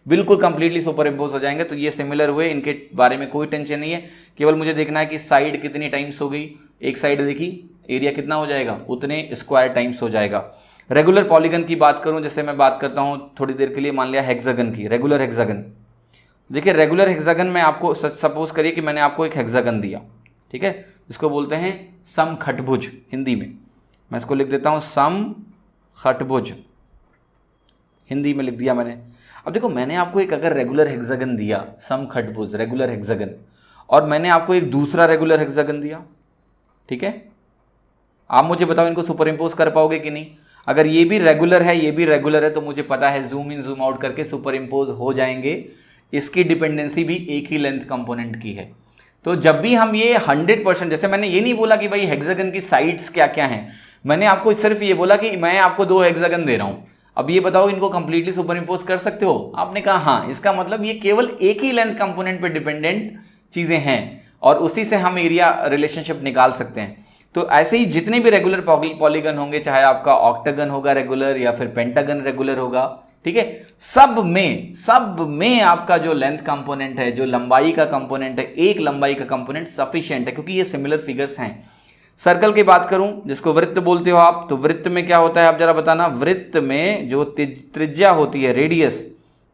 बिल्कुल कंप्लीटली सुपर इम्पोज हो जाएंगे। तो ये सिमिलर हुए, इनके बारे में कोई टेंशन नहीं है, केवल मुझे देखना है कि साइड कितनी टाइम्स हो गई। एक साइड देखी, एरिया कितना हो जाएगा, उतने स्क्वायर टाइम्स हो जाएगा। रेगुलर पॉलीगन की बात करूं, जैसे मैं बात करता हूं थोड़ी देर के लिए, मान लिया हेक्सागन की, रेगुलर हेक्सागन। देखिए रेगुलर हेक्सागन में आपको सपोज करिए कि मैंने आपको एक हेक्सागन दिया, ठीक है, इसको बोलते हैं समखटभुज हिंदी में, मैं इसको लिख देता हूं समखटभुज, हिंदी में लिख दिया मैंने। अब देखो मैंने आपको एक अगर रेगुलर हेक्सागन दिया, समखटभुज रेगुलर हेक्सागन, और मैंने आपको एक दूसरा रेगुलर हेक्सागन दिया, ठीक है, आप मुझे बताओ इनको सुपर इम्पोज कर पाओगे कि नहीं। अगर ये भी रेगुलर है, ये भी रेगुलर है, तो मुझे पता है जूम इन जूम आउट करके सुपर इम्पोज हो जाएंगे। इसकी डिपेंडेंसी भी एक ही लेंथ कंपोनेंट की है। तो जब भी हम ये 100%, जैसे मैंने ये नहीं बोला कि भाई हेक्सागन की साइड्स क्या क्या हैं, मैंने आपको सिर्फ ये बोला कि मैं आपको दो हेक्सागन दे रहा हूं, अब ये बताओ इनको कंप्लीटली सुपर इम्पोज कर सकते हो। आपने कहा हाँ, इसका मतलब ये केवल एक ही लेंथ कंपोनेंट पे डिपेंडेंट चीजें हैं, और उसी से हम एरिया रिलेशनशिप निकाल सकते हैं। तो ऐसे ही जितने भी रेगुलर पॉलीगन होंगे, चाहे आपका ऑक्टागन होगा रेगुलर या फिर पेंटागन रेगुलर होगा, ठीक है, सब में आपका जो लेंथ कंपोनेंट है, जो लंबाई का कंपोनेंट है, एक लंबाई का कंपोनेंट सफिशिएंट है, क्योंकि ये सिमिलर फिगर्स हैं। सर्कल की बात करूं, जिसको वृत्त बोलते हो आप, तो वृत्त में क्या होता है आप जरा बताना। वृत्त में जो त्रिज्या होती है, रेडियस,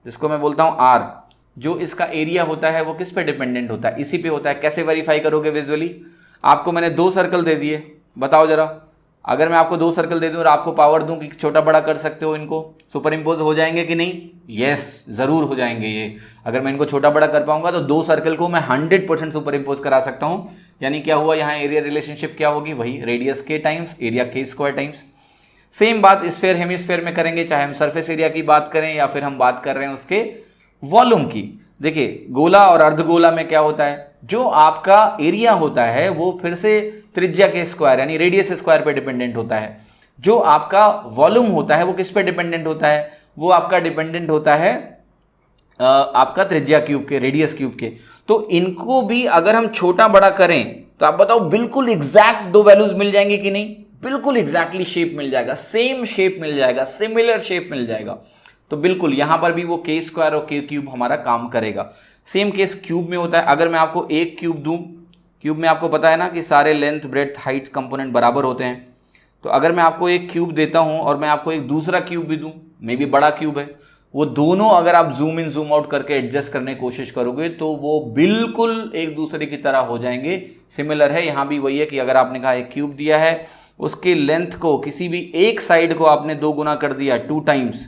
जिसको मैं बोलता हूं आर, जो इसका एरिया होता है वो किस पे डिपेंडेंट होता है, इसी पे होता है। कैसे वेरीफाई करोगे विजुअली, आपको मैंने दो सर्कल दे दिए, बताओ जरा, अगर मैं आपको दो सर्कल दे दूं और आपको पावर दूं कि छोटा बड़ा कर सकते हो, इनको सुपर इम्पोज हो जाएंगे कि नहीं? यस, जरूर हो जाएंगे ये। अगर मैं इनको छोटा बड़ा कर पाऊंगा तो दो सर्कल को मैं 100% सुपर इम्पोज करा सकता हूं। यानी क्या हुआ, यहाँ एरिया रिलेशनशिप क्या होगी, वही रेडियस के टाइम्स एरिया के स्क्वायर टाइम्स। सेम बात स्फेयर हेमिस्फेयर में करेंगे, चाहे हम सरफेस एरिया की बात करें या फिर हम बात कर रहे हैं उसके वॉल्यूम की। देखिए गोला और अर्धगोला में क्या होता है, जो आपका एरिया होता है वो फिर से त्रिज्या के स्क्वायर यानी रेडियस स्क्वायर पे डिपेंडेंट होता है। जो आपका वॉल्यूम होता है वो किस पे डिपेंडेंट होता है, वो आपका डिपेंडेंट होता है आपका त्रिज्या क्यूब के, रेडियस क्यूब के। तो इनको भी अगर हम छोटा बड़ा करें तो आप बताओ बिल्कुल एग्जैक्ट दो वैल्यूज मिल जाएंगे कि नहीं? बिल्कुल एग्जैक्टली शेप मिल जाएगा, सेम शेप मिल जाएगा, सिमिलर शेप मिल जाएगा। तो बिल्कुल यहां पर भी वो के स्क्वायर और के क्यूब हमारा काम करेगा। सेम केस क्यूब में होता है। अगर मैं आपको एक क्यूब दूं, क्यूब में आपको पता है ना कि सारे लेंथ ब्रेड्थ हाइट कंपोनेंट बराबर होते हैं। तो अगर मैं आपको एक क्यूब देता हूं और मैं आपको एक दूसरा क्यूब भी दूं, मे बी बड़ा क्यूब है, वो दोनों अगर आप जूम इन जूम आउट करके एडजस्ट करने की कोशिश करोगे तो वो बिल्कुल एक दूसरे की तरह हो जाएंगे, सिमिलर है। यहां भी वही है कि अगर आपने कहा एक क्यूब दिया है, उसके लेंथ को किसी भी एक साइड को आपने 2 गुना कर दिया 2 टाइम्स,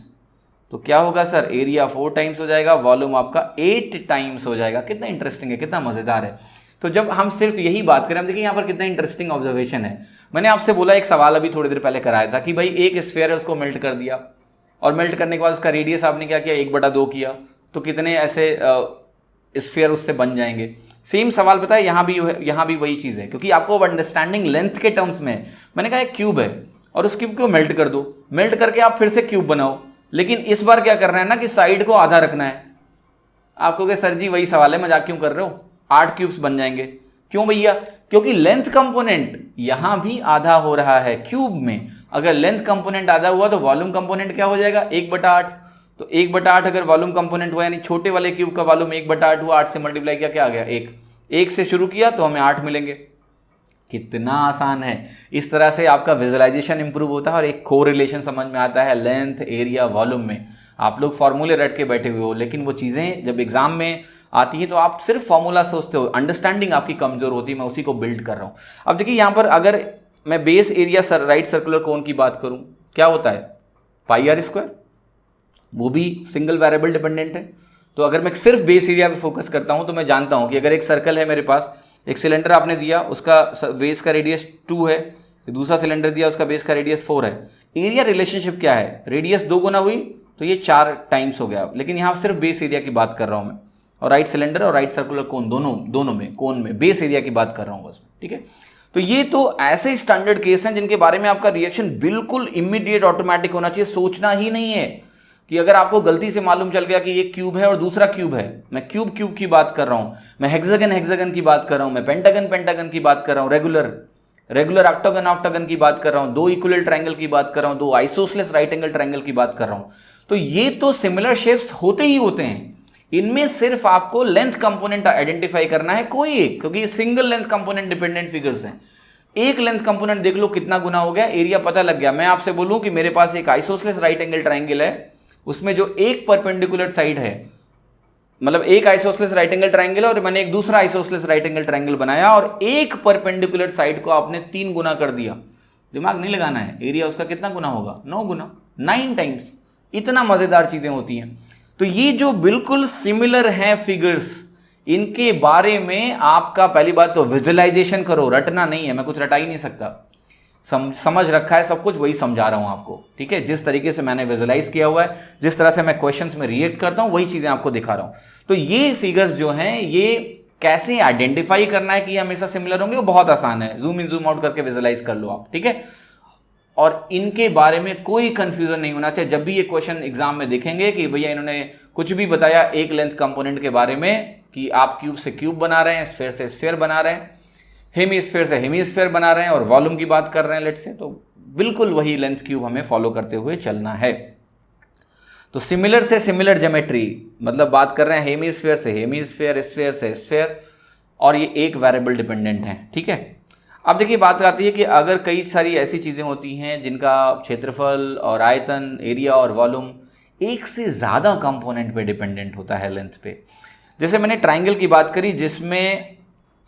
तो क्या होगा सर, एरिया 4 टाइम्स हो जाएगा, वॉल्यूम आपका 8 टाइम्स हो जाएगा। कितना इंटरेस्टिंग है, कितना मजेदार है। तो जब हम सिर्फ यही बात करें, हम देखिए यहाँ पर कितना इंटरेस्टिंग ऑब्जर्वेशन है। मैंने आपसे बोला, एक सवाल अभी थोड़ी देर पहले कराया था कि भाई एक स्फीयर है, उसको मेल्ट कर दिया और मेल्ट करने के बाद उसका रेडियस आपने क्या किया, 1/2 किया, तो कितने ऐसे स्फीयर उससे बन जाएंगे। सेम सवाल पता है यहाँ भी वही चीज़ है, क्योंकि आपको अंडरस्टैंडिंग लेंथ के टर्म्स में मैंने कहा एक क्यूब है और उस क्यूब को मेल्ट कर दो, मेल्ट करके आप फिर से क्यूब बनाओ, लेकिन इस बार क्या करना है ना कि साइड को आधा रखना है। आपको क्या सर जी वही सवाल है, मजाक क्यों कर रहे हो, 8 क्यूब्स बन जाएंगे। क्यों भैया? क्योंकि लेंथ कंपोनेंट यहां भी आधा हो रहा है क्यूब में। अगर लेंथ कंपोनेंट आधा हुआ तो वॉल्यूम कंपोनेंट क्या हो जाएगा, 1/8। तो 1/8 अगर वॉल्यूम कंपोनेंट हुआ, यानी छोटे वाले क्यूब का वॉल्यूम 1/8 हुआ, 8 से मल्टीप्लाई किया, क्या आ गया, 1 से शुरू किया तो हमें 8 मिलेंगे। कितना आसान है। इस तरह से आपका विजुअलाइजेशन इंप्रूव होता है और एक कोरिलेशन समझ में आता है लेंथ, एरिया, वॉल्यूम में। आप लोग फॉर्मूले रट के बैठे हुए हो, लेकिन वो चीज़ें जब एग्जाम में आती हैं तो आप सिर्फ फॉर्मूला सोचते हो, अंडरस्टैंडिंग आपकी कमजोर होती है। मैं उसी को बिल्ड कर रहा हूँ। अब देखिए यहाँ पर अगर मैं base area right circular cone की बात करूँ, क्या होता है, पाई आर स्क्वायर, वो भी सिंगल वेरिएबल डिपेंडेंट है। तो अगर मैं सिर्फ बेस एरिया पे फोकस करता हूं तो मैं जानता हूं कि अगर एक सर्कल है मेरे पास, एक सिलेंडर आपने दिया, उसका बेस का रेडियस 2 है, दूसरा सिलेंडर दिया, उसका बेस का रेडियस 4 है, एरिया रिलेशनशिप क्या है, रेडियस 2 गुना हुई तो ये 4 टाइम्स हो गया। लेकिन यहाँ सिर्फ बेस एरिया की बात कर रहा हूं मैं, और राइट सिलेंडर और राइट सर्कुलर कोन दोनों में कोन में बेस एरिया की बात कर रहा हूं बस, ठीक है। तो ये तो ऐसे स्टैंडर्ड केस हैं जिनके बारे में आपका रिएक्शन बिल्कुल इमीडिएट ऑटोमेटिक होना चाहिए, सोचना ही नहीं है कि अगर आपको गलती से मालूम चल गया कि एक क्यूब है और दूसरा क्यूब है, मैं क्यूब की बात कर रहा हूं, मैं हेक्सागन की बात कर रहा हूं, मैं पेंटागन की बात कर रहा हूं, रेगुलर ऑक्टागन की बात कर रहा हूं, दो इक्वल ट्रायंगल की बात कर रहा हूं, दो आइसोसेलेस राइट एंगल ट्रायंगल की बात कर रहा हूं। तो ये तो सिमिलर शेप्स होते ही होते हैं, इनमें सिर्फ आपको लेंथ कंपोनेंट आइडेंटिफाई करना है कोई एक, क्योंकि ये single length component dependent figures हैं। एक लेंथ कंपोनेंट देख लो कितना गुना हो गया, एरिया पता लग गया। मैं आपसे बोलूं कि मेरे पास एक आइसोसेलेस राइट एंगल ट्रायंगल है, उसमें जो एक परपेंडिकुलर साइड है, मतलब एक आइसोसेलेस राइट एंगल ट्रायंगल है और मैंने एक दूसरा आइसोसेलेस राइट एंगल ट्रायंगल बनाया और एक परपेंडिकुलर साइड को आपने 3 गुना कर दिया, दिमाग नहीं लगाना है, एरिया उसका कितना गुना होगा, 9 गुना, 9 टाइम्स। इतना मजेदार चीजें होती हैं। तो ये जो बिल्कुल सिमिलर हैं फिगर्स, इनके बारे में आपका पहली बात तो विजुअलाइजेशन करो, रटना नहीं है, मैं कुछ रटा ही नहीं सकता, समझ रखा है सब कुछ, वही समझा रहा हूं आपको, ठीक है। जिस तरीके से मैंने विजुअलाइज किया हुआ है, जिस तरह से मैं क्वेश्चंस में रिएक्ट करता हूं, वही चीजें आपको दिखा रहा हूं। तो ये फिगर्स जो हैं, ये कैसे आइडेंटिफाई करना है कि ये हमेशा सिमिलर होंगे, वो बहुत आसान है, जूम इन जूम आउट करके विजुअलाइज कर लो आप, ठीक है। और इनके बारे में कोई कंफ्यूजन नहीं होना चाहिए। जब भी ये क्वेश्चन एग्जाम में देखेंगे कि भैया इन्होंने कुछ भी बताया एक लेंथ कंपोनेंट के बारे में, कि आप क्यूब से क्यूब बना रहे हैं, स्फीयर से स्फीयर बना रहे हैं, हेमीस्फीयर से हेमीस्फीयर बना रहे हैं और वॉल्यूम की बात कर रहे हैं लेट से, तो बिल्कुल वही लेंथ क्यूब हमें फॉलो करते हुए चलना है। तो सिमिलर से सिमिलर ज्योमेट्री, मतलब बात कर रहे हैं हेमीस्फीयर से हेमीस्फीयर, स्फीयर से स्फीयर, और ये एक वेरिएबल डिपेंडेंट है, ठीक है। अब देखिए बात आती है कि अगर कई सारी ऐसी चीज़ें होती हैं जिनका क्षेत्रफल और आयतन, एरिया और वॉल्यूम एक से ज़्यादा कंपोनेंट पे डिपेंडेंट होता है लेंथ पे। जैसे मैंने ट्राइंगल की बात करी, जिसमें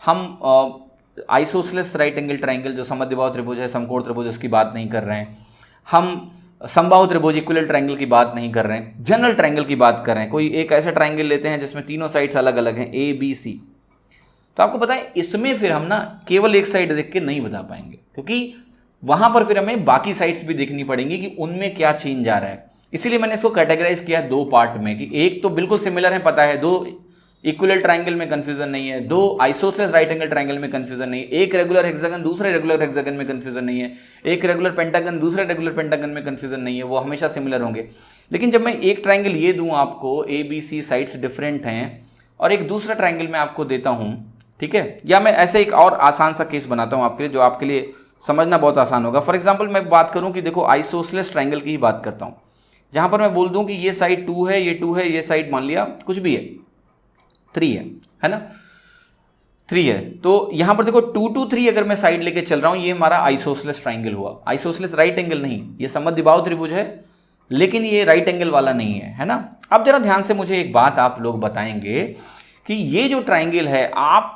हम आइसोसेलेस राइट एंगल ट्राइंगल जो समद्विबाहु त्रिभुज है, समकोण त्रिभुज, इसकी बात नहीं कर रहे हैं हम, समबाहु त्रिभुज इक्विलल ट्राइंगल की बात नहीं कर रहे हैं, जनरल ट्राइंगल की बात कर रहे हैं। कोई एक ऐसा ट्राइंगल लेते हैं जिसमें तीनों साइड्स अलग अलग हैं, ए बी सी, तो आपको पता है इसमें फिर हम ना केवल एक साइड देख के नहीं बता पाएंगे, क्योंकि वहां पर फिर हमें बाकी साइड्स भी देखनी पड़ेंगी कि उनमें क्या चेंज आ रहा है। इसीलिए मैंने इसको कैटेगराइज किया 2 पार्ट में, कि एक तो बिल्कुल सिमिलर है, पता है, 2 इक्विलल ट्राइंगल में कंफ्यूजन नहीं है, 2 आइसोसेलेस राइट एंगल ट्राइंगल में कंफ्यूजन नहीं है, एक रेगुलर हेक्सागन दूसरे रेगुलर हेक्सागन में कंफ्यूजन नहीं है, एक रेगुलर पेंटागन दूसरे रेगुलर पेंटागन में कंफ्यूजन नहीं है, वो हमेशा सिमिलर होंगे। लेकिन जब मैं एक ट्राइंगल ये दूं आपको, A B C sides different हैं, और एक दूसरा ट्राइंगल मैं आपको देता हूं, ठीक है, या मैं ऐसे एक और आसान सा केस बनाता हूं आपके लिए, जो आपके लिए समझना बहुत आसान होगा। फॉर एग्जाम्पल मैं बात करूं कि देखो आइसोसेलेस ट्राइंगल की ही बात करता हूं, जहां पर मैं बोल दूं कि ये साइड 2 है, ये 2 है, ये साइड मान लिया कुछ भी है 3 है ना, 3 है। तो यहां पर देखो 2 2 3 अगर मैं साइड लेके चल रहा हूं, ये हमारा आइसोसेलेस ट्राइंगल हुआ। आइसोसेलेस राइट एंगल नहीं, ये समद्विबाहु त्रिभुज है, लेकिन ये राइट एंगल वाला नहीं है ना। अब जरा ध्यान से मुझे एक बात आप लोग बताएंगे कि ये जो ट्राइंगल है, आप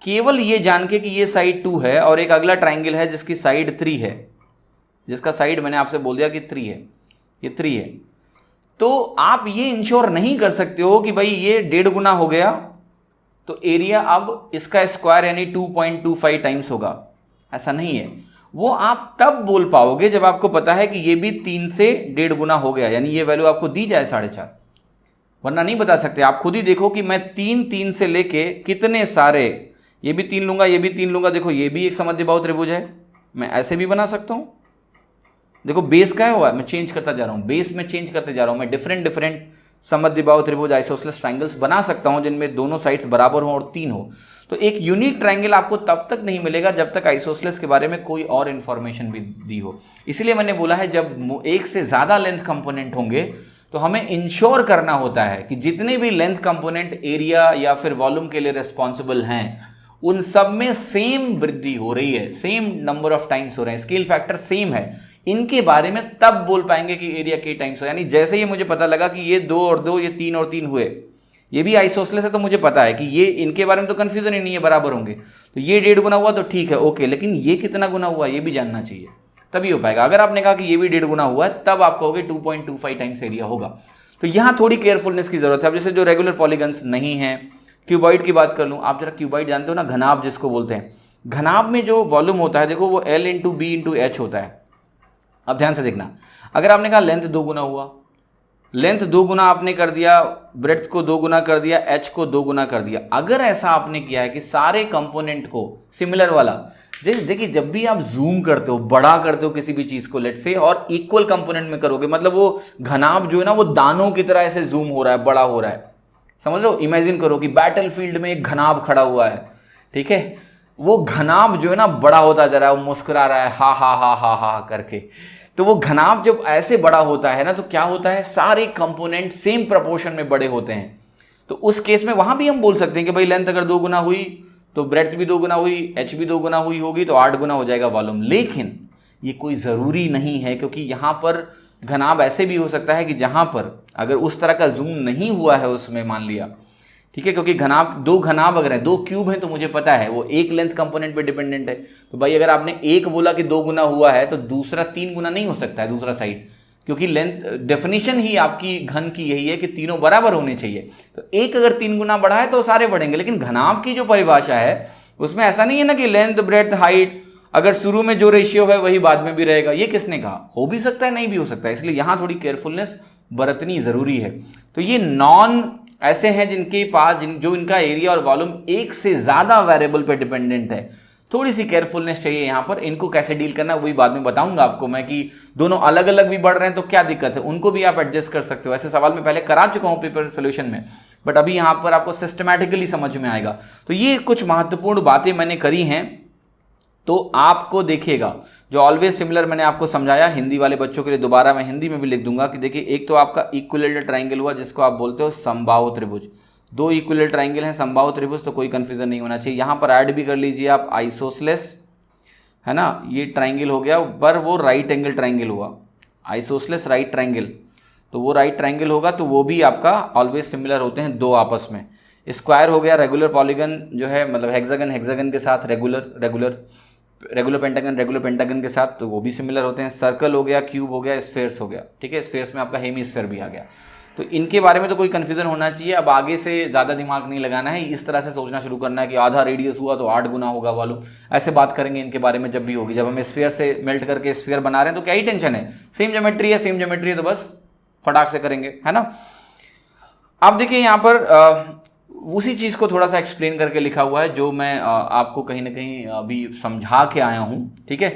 केवल ये जान के कि ये साइड 2 है और एक अगला ट्राइंगल है जिसकी साइड 3 है, जिसका साइड मैंने आपसे बोल दिया कि 3 है, ये 3 है, तो आप ये इंश्योर नहीं कर सकते हो कि भाई ये 1.5 गुना हो गया तो एरिया अब इसका स्क्वायर यानी 2.25 टाइम्स होगा, ऐसा नहीं है। वो आप तब बोल पाओगे जब आपको पता है कि ये भी 3 से 1.5 गुना हो गया, यानी ये वैल्यू आपको दी जाए 4.5, वरना नहीं बता सकते। आप खुद ही देखो कि मैं 3 से लेके कितने सारे, ये भी 3 लूंगा, ये भी 3 लूंगा, देखो ये भी एक समद्विबाहु त्रिभुज है, मैं ऐसे भी बना सकता हूं। देखो बेस क्या हुआ, मैं चेंज करता जा रहा हूं, बेस में चेंज करते जा रहा हूं, मैं डिफरेंट समद्विबाहु त्रिभुज आइसोसेलेस ट्रायंगल्स बना सकता हूं जिनमें दोनों साइड्स बराबर हो और 3 हो। तो एक यूनिक ट्रायंगल आपको तब तक नहीं मिलेगा जब तक आइसोसेलेस के बारे में कोई और इंफॉर्मेशन भी दी हो। इसीलिए मैंने बोला है जब एक से ज्यादा लेंथ कंपोनेंट होंगे तो हमें इंश्योर करना होता है कि जितने भी लेंथ कंपोनेंट एरिया या फिर वॉल्यूम के लिए रिस्पॉन्सिबल हैं, उन सब में सेम वृद्धि हो रही है, सेम नंबर ऑफ टाइम्स हो रहे हैं, स्केल फैक्टर सेम है, इनके बारे में तब बोल पाएंगे कि एरिया के टाइम्स हो। यानी जैसे ही मुझे पता लगा कि ये 2 और 2, ये 3 और 3 हुए, ये भी आइसोसेलेस है, तो मुझे पता है कि ये इनके बारे में तो कंफ्यूजन ही नहीं है, बराबर होंगे। तो ये 1.5 गुना हुआ तो ठीक है, ओके, लेकिन ये कितना गुना हुआ ये भी जानना चाहिए, तभी हो पाएगा। अगर आपने कहा कि ये भी 1.5 गुना हुआ है, तब आप कहोगे 2.25 टाइम्स एरिया होगा। तो यहां थोड़ी केयरफुलनेस की जरूरत है। अब जैसे जो रेगुलर पॉलीगन्स नहीं है, क्यूबॉइड की बात कर लूं, आप जरा क्यूबॉइड जानते हो ना, घनाभ जिसको बोलते हैं, घनाभ में जो वॉल्यूम होता है देखो वो L into B into H होता है। अब ध्यान से देखना, अगर आपने कहा लेंथ 2 गुना हुआ, लेंथ 2 गुना आपने कर दिया, ब्रेड्थ को 2 गुना कर दिया, एच को 2 गुना कर दिया। अगर ऐसा आपने किया है कि सारे कंपोनेंट को सिमिलर वाला, देखिए जब भी आप जूम करते हो, बड़ा करते हो किसी भी चीज को लेट से, और इक्वल कंपोनेंट में करोगे, मतलब वो घनाभ जो है ना वो दानों की तरह ऐसे जूम हो रहा है, बड़ा हो रहा है, समझ लो। इमेजिन करो कि बैटल फील्ड में एक घनाभ खड़ा हुआ है, ठीक है, वो घनाभ जो है ना बड़ा होता जा रहा है, वो मुस्कुरा रहा है हा हा हा हा हा करके। तो वो घनाभ जब ऐसे बड़ा होता है ना, तो क्या होता है, सारे कंपोनेंट सेम प्रोपोर्शन में बड़े होते हैं। तो उस केस में वहां भी हम बोल सकते हैं कि भाई लेंथ अगर 2 गुना हुई तो ब्रेड्थ भी 2 गुना हुई, एच भी 2 गुना हुई होगी, तो 8 गुना हो जाएगा वॉल्यूम। लेकिन ये कोई जरूरी नहीं है, क्योंकि यहां पर घनाभ ऐसे भी हो सकता है कि जहां पर अगर उस तरह का जूम नहीं हुआ है उसमें, मान लिया, ठीक है, क्योंकि घनाभ, 2 घनाभ अगर है, 2 क्यूब है, तो मुझे पता है वो एक लेंथ कंपोनेंट पे डिपेंडेंट है। तो भाई अगर आपने एक बोला कि 2 गुना हुआ है, तो दूसरा 3 गुना नहीं हो सकता है दूसरा साइड, क्योंकि लेंथ डेफिनेशन ही आपकी घन की यही है कि तीनों बराबर होने चाहिए। तो एक अगर 3 गुना बढ़ा है तो सारे बढ़ेंगे। लेकिन घनाभ की जो परिभाषा है उसमें ऐसा नहीं है ना कि लेंथ ब्रेड्थ हाइट, अगर शुरू में जो रेशियो है वही बाद में भी रहेगा। ये किसने कहा? हो भी सकता है, नहीं भी हो सकता है, इसलिए यहां थोड़ी केयरफुलनेस बरतनी जरूरी है। तो ये नॉन ऐसे हैं जिनके पास जो इनका एरिया और वॉल्यूम एक से ज्यादा वेरिएबल पे डिपेंडेंट है, थोड़ी सी केयरफुलनेस चाहिए यहां पर। इनको कैसे डील करना है वही बाद में बताऊंगा आपको मैं, कि दोनों अलग अलग भी बढ़ रहे हैं तो क्या दिक्कत है, उनको भी आप एडजस्ट कर सकते हो। ऐसे सवाल में पहले करा चुका हूं पेपर सोल्यूशन में, बट अभी यहां पर आपको सिस्टमैटिकली समझ में आएगा। तो ये कुछ महत्वपूर्ण बातें मैंने करी हैं, तो आपको देखिएगा जो ऑलवेज सिमिलर मैंने आपको समझाया, हिंदी वाले बच्चों के लिए दोबारा मैं हिंदी में भी लिख दूंगा कि देखिए, एक तो आपका इक्विलेटरल ट्राइंगल हुआ जिसको आप बोलते हो समबाहु त्रिभुज, 2 इक्विलेटरल ट्राइंगल हैं समबाहु त्रिभुज, तो कोई कंफ्यूजन नहीं होना चाहिए। यहां पर ऐड भी कर लीजिए आप आइसोसेलेस, है ना, ये ट्राइंगल हो गया, पर वो राइट एंगल ट्राइंगल हुआ, आइसोसेलेस राइट ट्राइंगल, तो वो राइट ट्राइंगल होगा, तो वो भी आपका ऑलवेज सिमिलर होते हैं दो आपस में। स्क्वायर हो गया, रेगुलर पॉलीगन जो है, मतलब हेक्सागन हेक्सागन के साथ, रेगुलर पेंटागन के साथ, तो वो भी सिमिलर होते हैं। सर्कल हो गया, क्यूब हो गया, स्फेयर्स हो गया, ठीक है, स्फेयर्स में आपका हेमीस्फेयर भी आ गया। तो इनके बारे में तो कोई कंफ्यूजन होना चाहिए। अब आगे से ज़्यादा दिमाग नहीं लगाना है, इस तरह से सोचना शुरू करना है कि आधा रेडियस हुआ तो 8 गुना होगा वॉल्यूम। ऐसे बात करेंगे इनके बारे में जब भी होगी, जब हम स्फीयर से मेल्ट करके स्फीयर बना रहे हैं तो क्या ही टेंशन है, सेम ज्योमेट्री है, तो बस फटाक से करेंगे, है ना। अब देखिए यहाँ पर उसी चीज़ को थोड़ा सा एक्सप्लेन करके लिखा हुआ है जो मैं आपको कहीं ना कहीं अभी समझा के आया हूँ, ठीक है।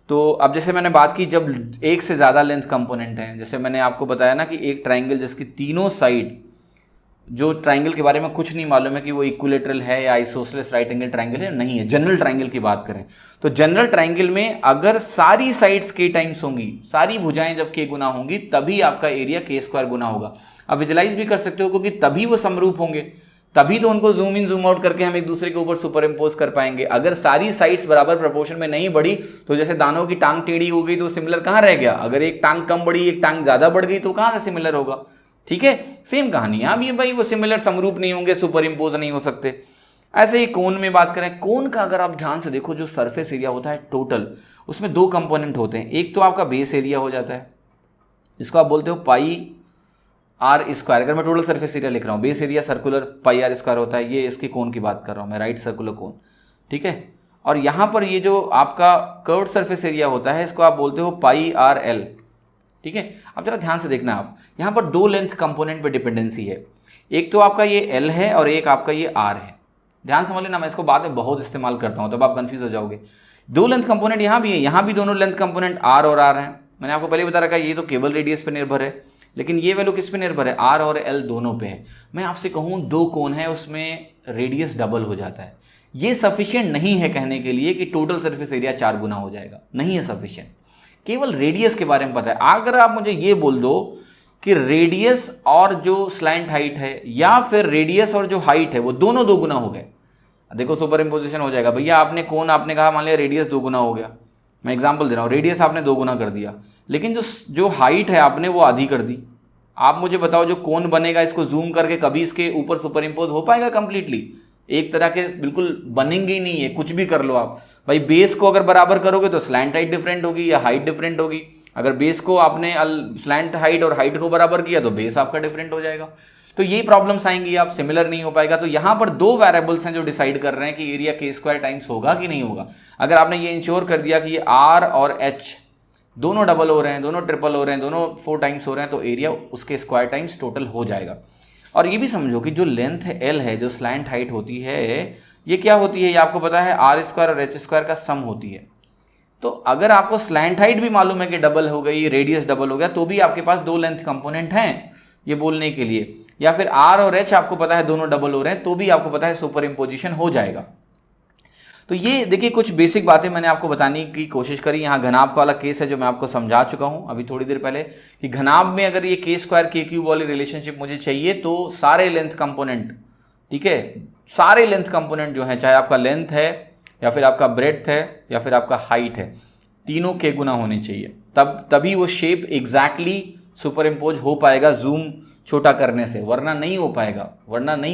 तो अब जैसे मैंने बात की, जब एक से ज़्यादा लेंथ कंपोनेंट हैं, जैसे मैंने आपको बताया ना कि एक ट्राइंगल जिसकी तीनों साइड, जो ट्राइंगल के बारे में कुछ नहीं मालूम है कि वो इक्विलेटरल है या आइसोसेलेस राइट एंगल ट्राइंगल है, नहीं है, जनरल ट्राइंगल की बात करें तो जनरल ट्राइंगल में अगर सारी साइड्स के टाइम्स होंगी, सारी भुजाएं जब के गुना होंगी, तभी आपका एरिया के स्क्वायर गुना होगा। अब विजुलाइज भी कर सकते हो, क्योंकि तभी वो समरूप होंगे, तभी तो उनको जूम इन जूम आउट करके हम एक दूसरे के ऊपर सुपर इम्पोज कर पाएंगे। अगर सारी साइड्स बराबर प्रोपोर्शन में नहीं बढ़ी, तो जैसे दानों की टांग टेढ़ी हो गई तो सिमिलर कहाँ रह गया, अगर एक टांग कम बढ़ी एक टांग ज्यादा बढ़ गई तो कहाँ से सिमिलर होगा, ठीक है। सेम कहानी यहाँ भी है भाई, वो सिमिलर समरूप नहीं होंगे, सुपर इम्पोज नहीं हो सकते। ऐसे ही कोन में बात करें, कोन का अगर आप ध्यान से देखो, जो सरफेस एरिया होता है टोटल, उसमें 2 कंपोनेंट होते हैं। एक तो आपका बेस एरिया हो जाता है, जिसको आप बोलते हो पाई आर स्क्वायर। अगर मैं टोटल सरफेस एरिया लिख रहा हूँ, base area circular pi r square होता है, ये इसकी कोन की बात कर रहा हूँ मैं, राइट सर्कुलर कोन, ठीक है। और यहाँ पर ये जो आपका कर्व्ड सरफेस एरिया होता है, इसको आप बोलते हो पाई आर एल, ठीक है। अब जरा ध्यान से देखना, आप यहाँ पर 2 लेंथ कंपोनेंट पे डिपेंडेंसी है, एक तो आपका ये एल है और एक आपका ये आर है। ध्यान समझ लेना, मैं इसको बाद में बहुत इस्तेमाल करता हूँ, तब आप कंफ्यूज हो जाओगे। 2 लेंथ कंपोनेंट यहाँ भी है, यहाँ भी दोनों लेंथ कंपोनेंट आर और आर हैं। मैंने आपको पहले बता रखा है, ये तो केवल रेडियस पे निर्भर है, लेकिन ये वैल्यू किस पे निर्भर है, आर और एल दोनों पे है। मैं आपसे कहूँ 2 कोण है, उसमें रेडियस डबल हो जाता है, ये सफिशिएंट नहीं है कहने के लिए कि टोटल सरफेस एरिया 4 गुना हो जाएगा, नहीं है सफिशिएंट। केवल रेडियस के बारे में पता है। अगर आप मुझे ये बोल दो कि रेडियस और जो स्लैंट हाइट है, या फिर रेडियस और जो हाइट है वो दोनों 2 गुना हो गए, देखो सुपर इम्पोजिशन हो जाएगा भैया। आपने कोण आपने कहा मान लिया रेडियस 2 गुना हो गया, मैं एग्जांपल दे रहा हूँ, रेडियस आपने 2 गुना कर दिया, लेकिन जो हाइट है आपने वो आधी कर दी। आप मुझे बताओ जो कोण बनेगा इसको जूम करके कभी इसके ऊपर सुपर इम्पोज हो पाएगा कंप्लीटली? एक तरह के बिल्कुल बनेंगे ही नहीं है, कुछ भी कर लो आप भाई। बेस को अगर बराबर करोगे तो स्लैंट हाइट डिफरेंट होगी या हाइट डिफरेंट होगी। अगर बेस को आपने स्लैंट हाइट और हाइट को बराबर किया तो बेस आपका डिफरेंट हो जाएगा। तो ये प्रॉब्लम्स आएंगी, आप सिमिलर नहीं हो पाएगा। तो यहां पर 2 वेरिएबल्स हैं जो डिसाइड कर रहे हैं कि एरिया k² टाइम्स होगा कि नहीं होगा। अगर आपने ये इंश्योर कर दिया कि ये r और h दोनों डबल हो रहे हैं, दोनों ट्रिपल हो रहे हैं, दोनों 4 टाइम्स हो रहे हैं, तो एरिया उसके स्क्वायर टाइम्स टोटल हो जाएगा। और ये भी समझो कि जो लेंथ है l है, जो स्लैंट हाइट होती है, ये क्या होती है, ये आपको पता है r² और h² का सम होती है। तो अगर आपको स्लैंट हाइट भी मालूम है कि डबल हो गई, रेडियस डबल हो गया, तो भी आपके पास 2 लेंथ कंपोनेंट हैं ये बोलने के लिए। या फिर r और h आपको पता है दोनों डबल हो रहे हैं, तो भी आपको पता है सुपर इम्पोजिशन हो जाएगा। तो ये देखिए कुछ बेसिक बातें मैंने आपको बताने की कोशिश करी। यहाँ घनाभ वाला केस है जो मैं आपको समझा चुका हूँ अभी थोड़ी देर पहले, कि घनाभ में अगर ये k² k³ वाली रिलेशनशिप मुझे चाहिए तो सारे लेंथ कंपोनेंट, ठीक है, सारे लेंथ कंपोनेंट जो है, चाहे आपका लेंथ है या फिर आपका ब्रेड्थ है या फिर आपका हाइट है, तीनों k गुना होने चाहिए, तभी वो शेप एग्जैक्टली सुपर इम्पोज हो पाएगा जूम छोटा करने से, वरना नहीं हो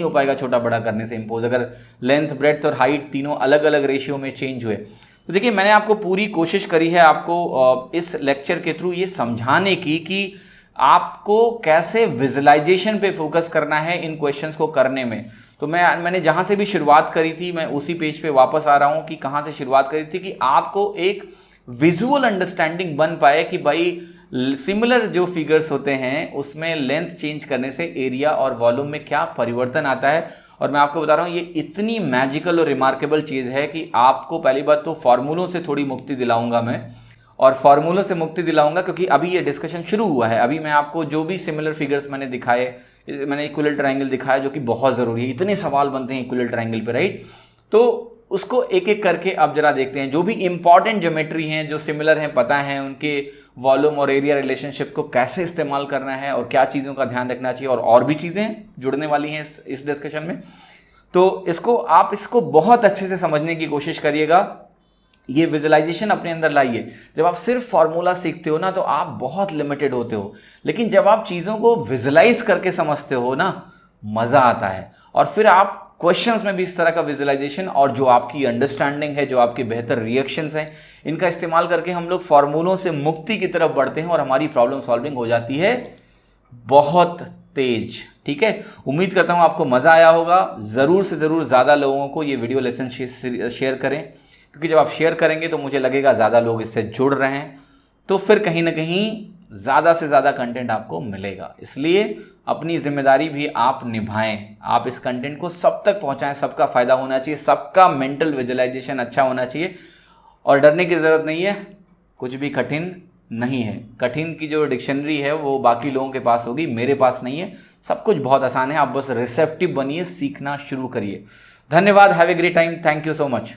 पाएगा छोटा बड़ा करने से इम्पोज, अगर लेंथ ब्रेड्थ और हाइट तीनों अलग अलग रेशियो में चेंज हुए। तो देखिए मैंने आपको पूरी कोशिश करी है आपको इस लेक्चर के थ्रू ये समझाने की कि आपको कैसे विजुअलाइजेशन पे फोकस करना है इन क्वेश्चंस को करने में। तो मैंने जहां से भी शुरुआत करी थी मैं उसी पेज पे वापस आ रहा हूं कि कहां से शुरुआत करी थी, कि आपको एक विजुअल अंडरस्टैंडिंग बन पाए कि भाई सिमिलर जो फिगर्स होते हैं उसमें लेंथ चेंज करने से एरिया और वॉल्यूम में क्या परिवर्तन आता है। और मैं आपको बता रहा हूं ये इतनी मैजिकल और रिमार्केबल चीज है कि आपको पहली बात तो फॉर्मूलों से थोड़ी मुक्ति दिलाऊंगा मैं, और फॉर्मूलों से मुक्ति दिलाऊंगा क्योंकि अभी ये डिस्कशन शुरू हुआ है। अभी मैं आपको जो भी सिमिलर फिगर्स मैंने दिखाए, मैंने इक्विलेटरल ट्रायंगल दिखाया जो कि बहुत जरूरी है, इतने सवाल बनते हैं इक्विलेटरल ट्रायंगल पे, राइट। तो उसको एक एक करके अब जरा देखते हैं। जो भी इंपॉर्टेंट ज्योमेट्री हैं जो सिमिलर हैं, पता है उनके वॉल्यूम और एरिया रिलेशनशिप को कैसे इस्तेमाल करना है और क्या चीज़ों का ध्यान रखना चाहिए, और भी चीज़ें जुड़ने वाली हैं इस डिस्कशन में। तो इसको बहुत अच्छे से समझने की कोशिश करिएगा, ये विजुअलाइजेशन अपने अंदर लाइए। जब आप सिर्फ फॉर्मूला सीखते हो ना तो आप बहुत लिमिटेड होते हो, लेकिन जब आप चीज़ों को विजुअलाइज करके समझते हो ना, मज़ा आता है। और फिर आप क्वेश्चंस में भी इस तरह का विजुअलाइजेशन और जो आपकी अंडरस्टैंडिंग है, जो आपके बेहतर रिएक्शंस हैं, इनका इस्तेमाल करके हम लोग फॉर्मूलों से मुक्ति की तरफ बढ़ते हैं और हमारी प्रॉब्लम सॉल्विंग हो जाती है बहुत तेज। ठीक है, उम्मीद करता हूं आपको मजा आया होगा। जरूर से जरूर ज्यादा लोगों को ये वीडियो लेसन शेयर करें, क्योंकि जब आप शेयर करेंगे तो मुझे लगेगा ज्यादा लोग इससे जुड़ रहे हैं, तो फिर कहीं ना कहीं ज़्यादा से ज़्यादा कंटेंट आपको मिलेगा। इसलिए अपनी जिम्मेदारी भी आप निभाएं, आप इस कंटेंट को सब तक पहुंचाएं, सबका फ़ायदा होना चाहिए, सबका मेंटल विजुअलाइजेशन अच्छा होना चाहिए। और डरने की ज़रूरत नहीं है, कुछ भी कठिन नहीं है। कठिन की जो डिक्शनरी है वो बाकी लोगों के पास होगी, मेरे पास नहीं है। सब कुछ बहुत आसान है, आप बस रिसेप्टिव बनिए, सीखना शुरू करिए। धन्यवाद, have a great time, thank you so much.